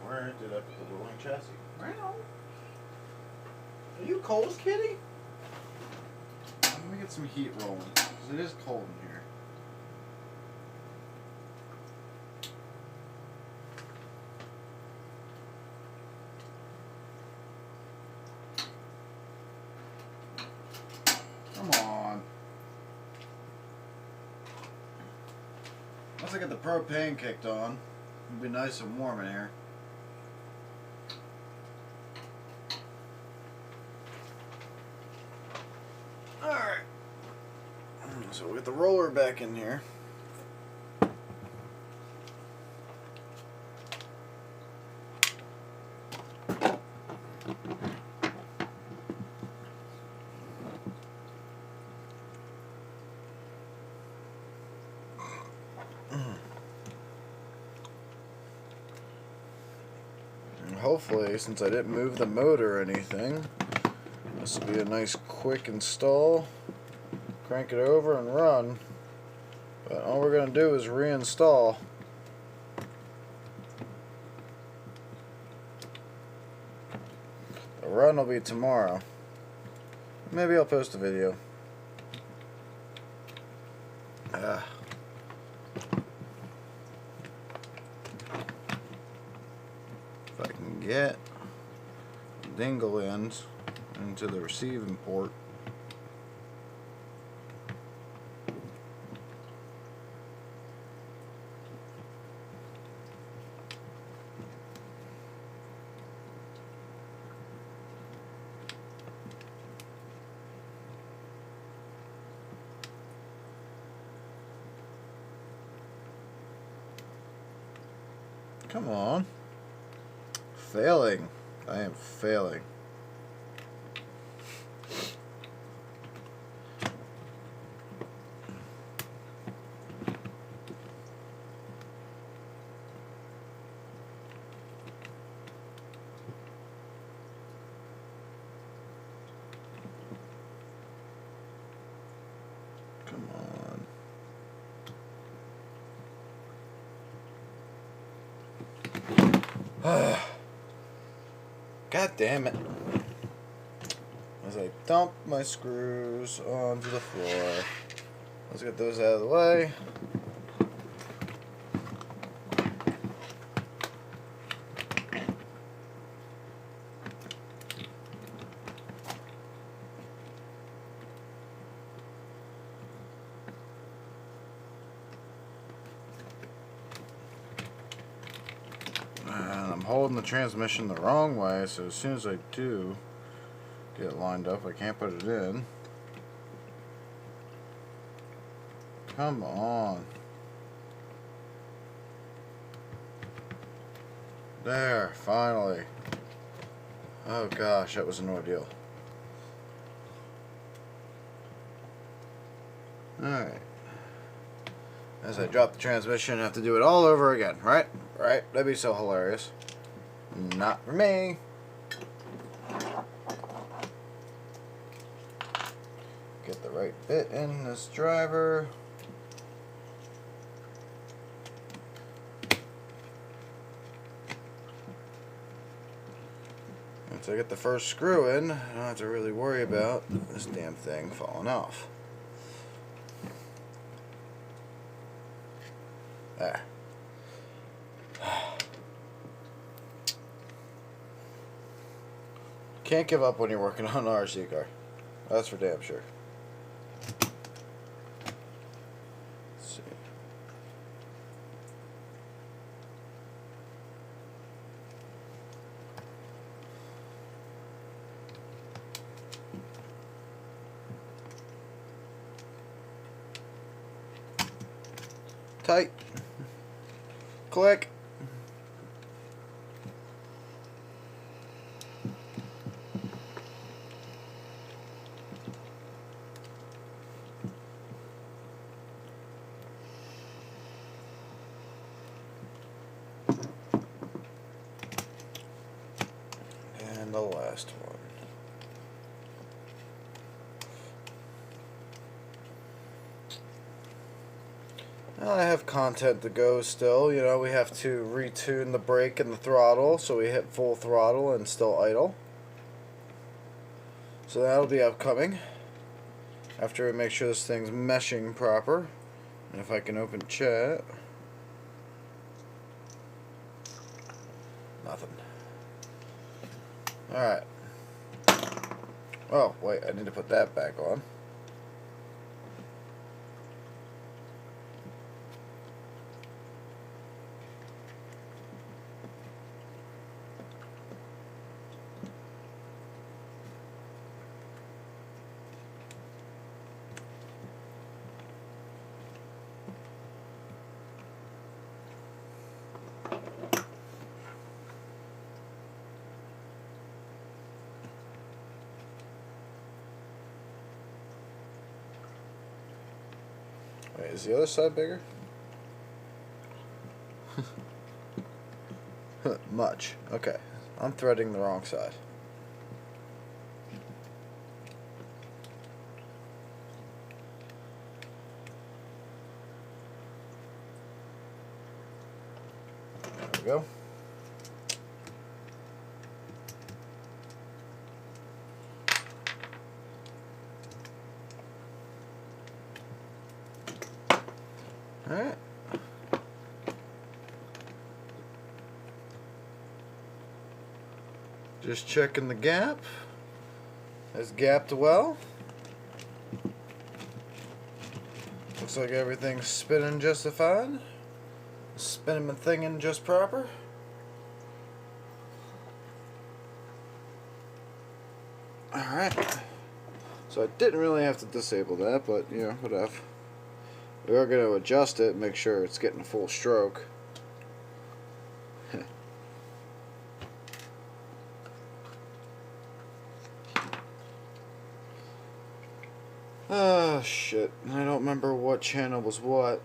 Where did I put the rolling chassis? Meow. Are you cold, kitty? Let me get some heat rolling, because it is cold in here. Come on. Once I get the propane kicked on, it'll be nice and warm in here. Alright. So we get the roller back in here. Hopefully, since I didn't move the motor or anything, this will be a nice quick install. Crank it over and run. But all we're going to do is reinstall. The run will be tomorrow. Maybe I'll post a video. If I can get dingle ends into the receiving port. Come on. Failing. I am failing. Come on. God damn it. As I dump my screws onto the floor. Let's get those out of the way. And I'm holding the transmission the wrong way, so as soon as I do get it lined up, I can't put it in. Come on. There, finally. Oh gosh, that was an ordeal. Alright. As I drop the transmission, I have to do it all over again, right? Right? That'd be so hilarious. Not for me. Get the right bit in this driver. Once I get the first screw in, I don't have to really worry about this damn thing falling off. There. Can't give up when you're working on an RC car. That's for damn sure. Let's see. Tight. Click. And the last one. Now I have content to go still. You know, we have to retune the brake and the throttle so we hit full throttle and still idle. So that'll be upcoming after we make sure this thing's meshing proper. And if I can open chat. Nothing. Alright. Oh, wait, I need to put that back on. Wait, is the other side bigger? Much. Okay. I'm threading the wrong side. There we go. Alright. Just checking the gap. Has gapped well. Looks like everything's spinning just fine. Spinning my thing in just proper. Alright. So I didn't really have to disable that, but you know, whatever. We are going to adjust it, make sure it's getting a full stroke. Oh shit, I don't remember what channel was what.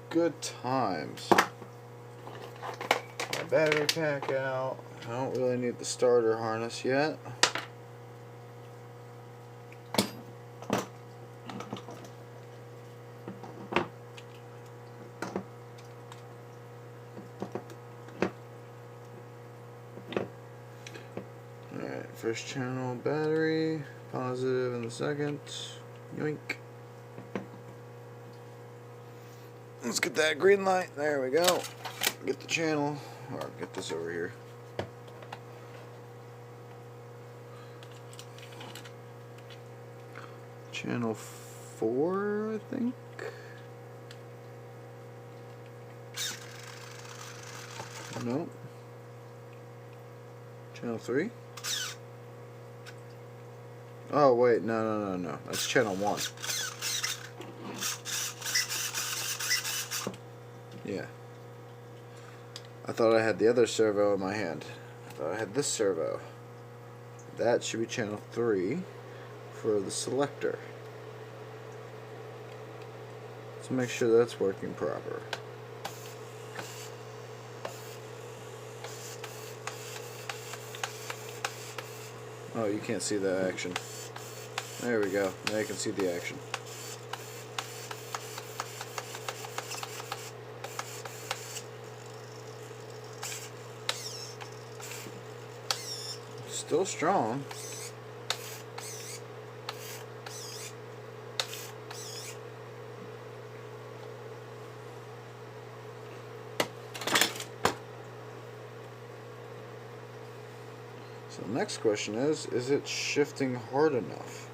Good times. My battery pack out. I don't really need the starter harness yet. First channel battery, positive in the second. Yoink. Let's get that green light. There we go. Get the channel, or get this over here. Channel 4, I think. No. Channel 3. Oh wait, no. That's channel 1. Yeah. I thought I had the other servo in my hand. I thought I had this servo. That should be channel 3 for the selector. Let's make sure that's working proper. Oh, you can't see the action. There we go. Now you can see the action. Still strong. So the next question is it shifting hard enough?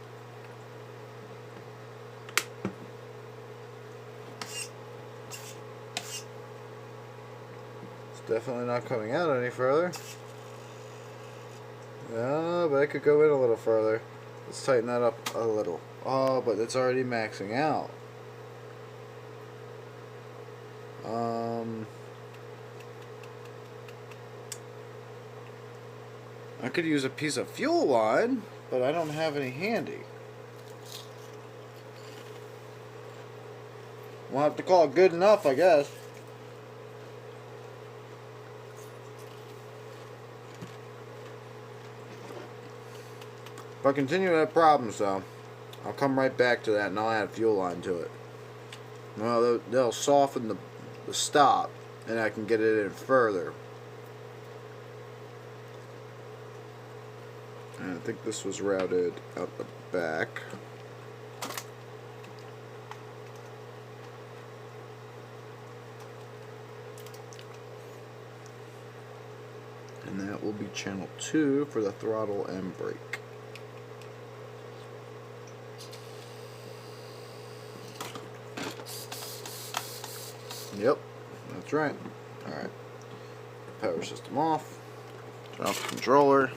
It's definitely not coming out any further. Yeah, but I could go in a little further. Let's tighten that up a little. Oh, but it's already maxing out. I could use a piece of fuel line, but I don't have any handy. We'll have to call it good enough, I guess. If I continue to have problems, though, I'll come right back to that and I'll add fuel line to it. Well, they'll soften the stop, and I can get it in further. And I think this was routed out the back. And that will be channel 2 for the throttle and brake. Yep, that's right. Alright. Power system off. Turn off the controller.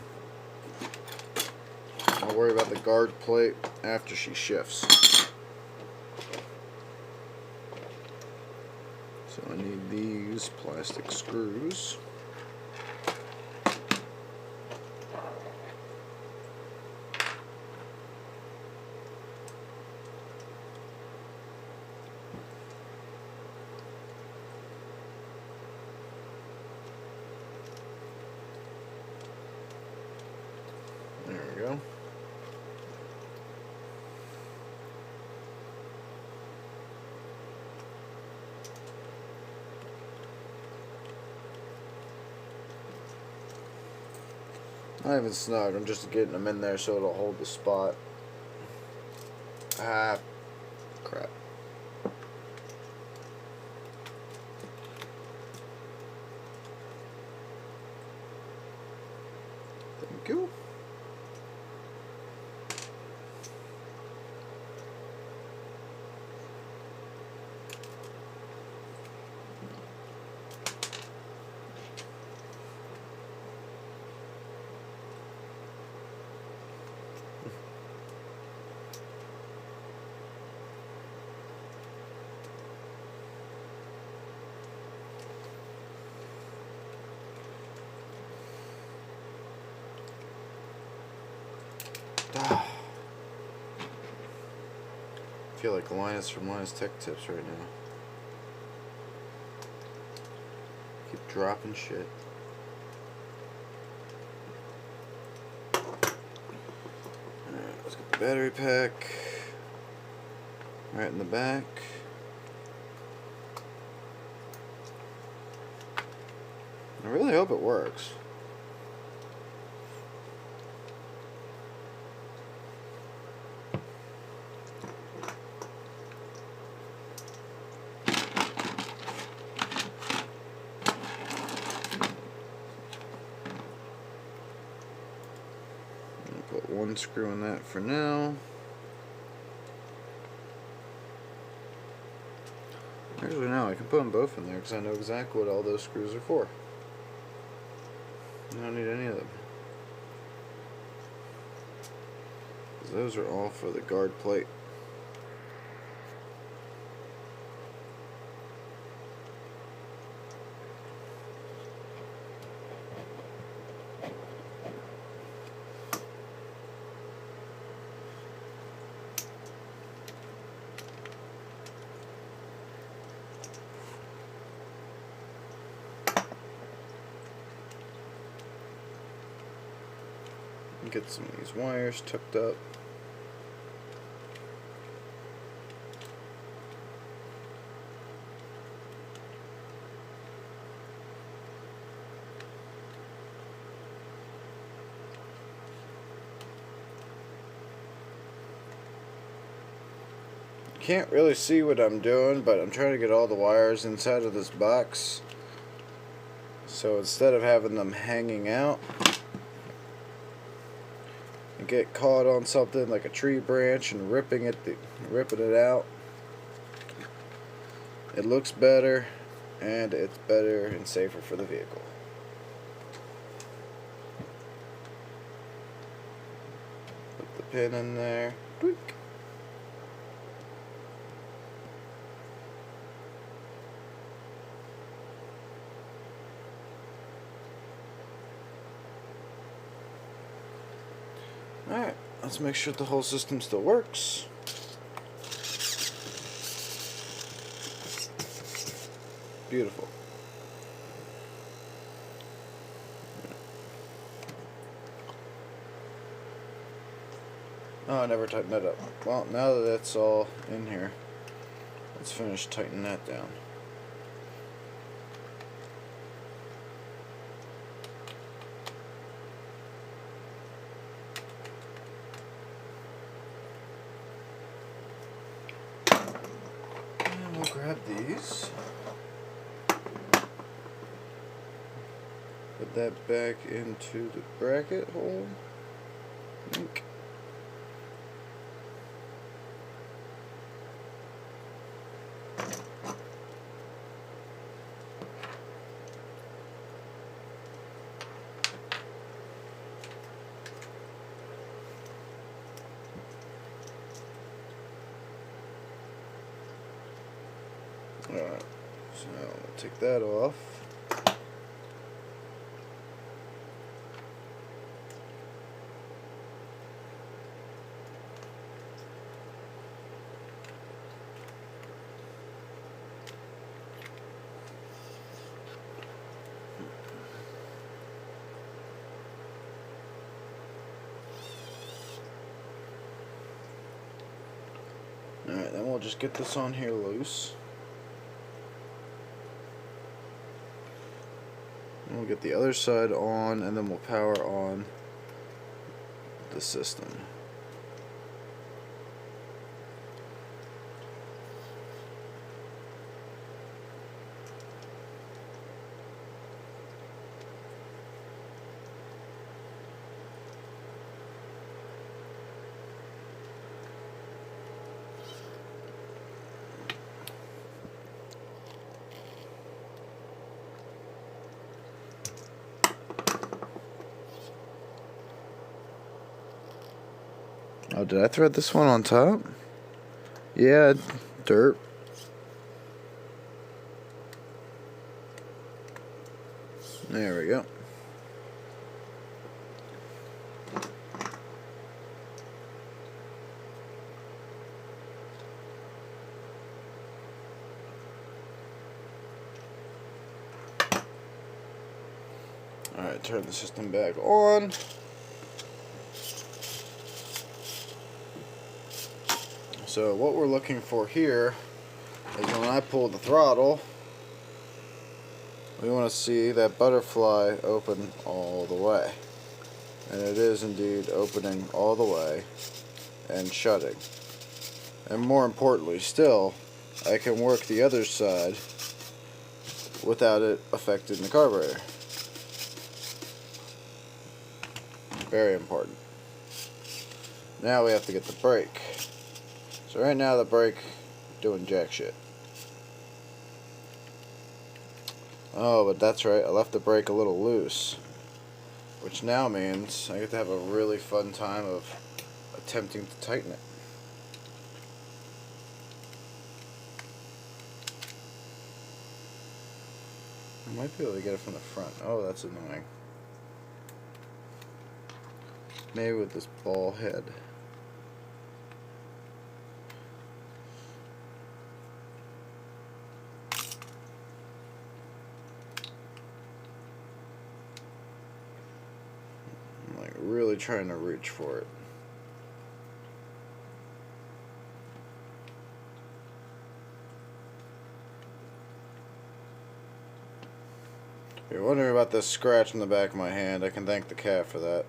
I'll worry about the guard plate after she shifts. So I need these plastic screws. There we go. Not even snug, I'm just getting them in there so it'll hold the spot. Ah, crap. Thank you. I feel like Linus from Linus Tech Tips right now. Keep dropping shit. Alright, let's get the battery pack right in the back. I really hope it works. Put one screw in that for now. Actually, no, I can put them both in there because I know exactly what all those screws are for. I don't need any of them. Those are all for the guard plate. Get some of these wires tucked up. Can't really see what I'm doing, but I'm trying to get all the wires inside of this box. So instead of having them hanging out, get caught on something like a tree branch and ripping it out. It looks better, and it's better and safer for the vehicle. Put the pin in there. Tweak. let's make sure the whole system still works. Beautiful. Oh, I never tightened that up. Well, now that that's all in here, let's finish tightening that down. And we'll grab these. Put that back into the bracket hole. Link. Alright, so now we'll take that off. Alright, then we'll just get this on here loose. And we'll get the other side on, and then we'll power on the system. Oh, did I thread this one on top? Yeah, dirt. There we go. Alright, turn the system back on. So what we're looking for here is when I pull the throttle, we want to see that butterfly open all the way. And it is indeed opening all the way and shutting. And more importantly still, I can work the other side without it affecting the carburetor. Very important. Now we have to get the brake. So right now the brake doing jack shit. Oh, but that's right, I left the brake a little loose. Which now means I get to have a really fun time of attempting to tighten it. I might be able to get it from the front. Oh, that's annoying. Maybe with this ball head. I'm like really trying to reach for it. If you're wondering about this scratch in the back of my hand, I can thank the cat for that.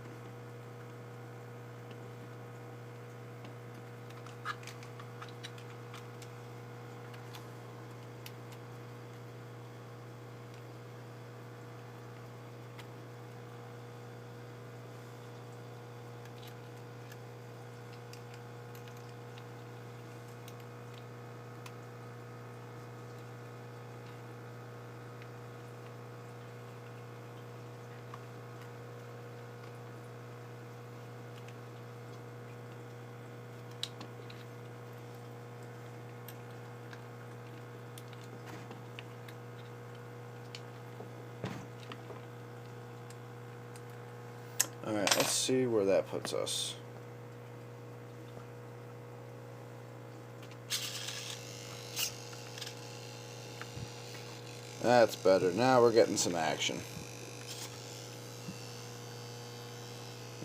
Alright, let's see where that puts us. That's better. Now we're getting some action.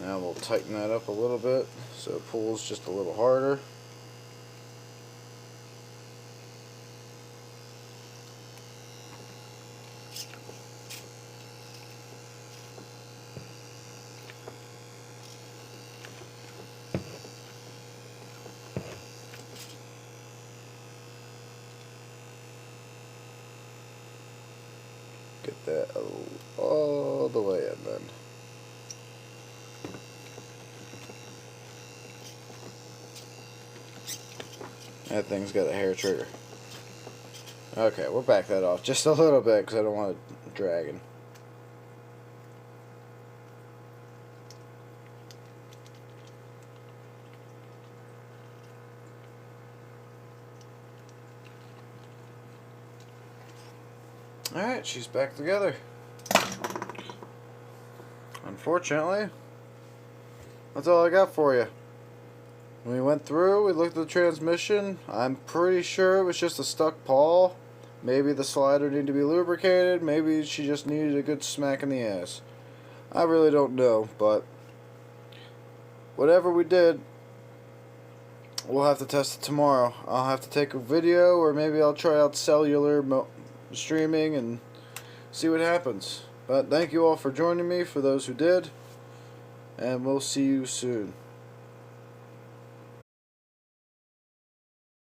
Now we'll tighten that up a little bit so it pulls just a little harder. Get that all the way in then. That thing's got a hair trigger. Okay, we'll back that off just a little bit because I don't want it dragging. Alright, she's back together. Unfortunately, that's all I got for you. When we went through, we looked at the transmission. I'm pretty sure it was just a stuck pawl. Maybe the slider needed to be lubricated. Maybe she just needed a good smack in the ass. I really don't know, but whatever we did, we'll have to test it tomorrow. I'll have to take a video, or maybe I'll try out cellular streaming and see what happens. But thank you all for joining me, for those who did, and we'll see you soon.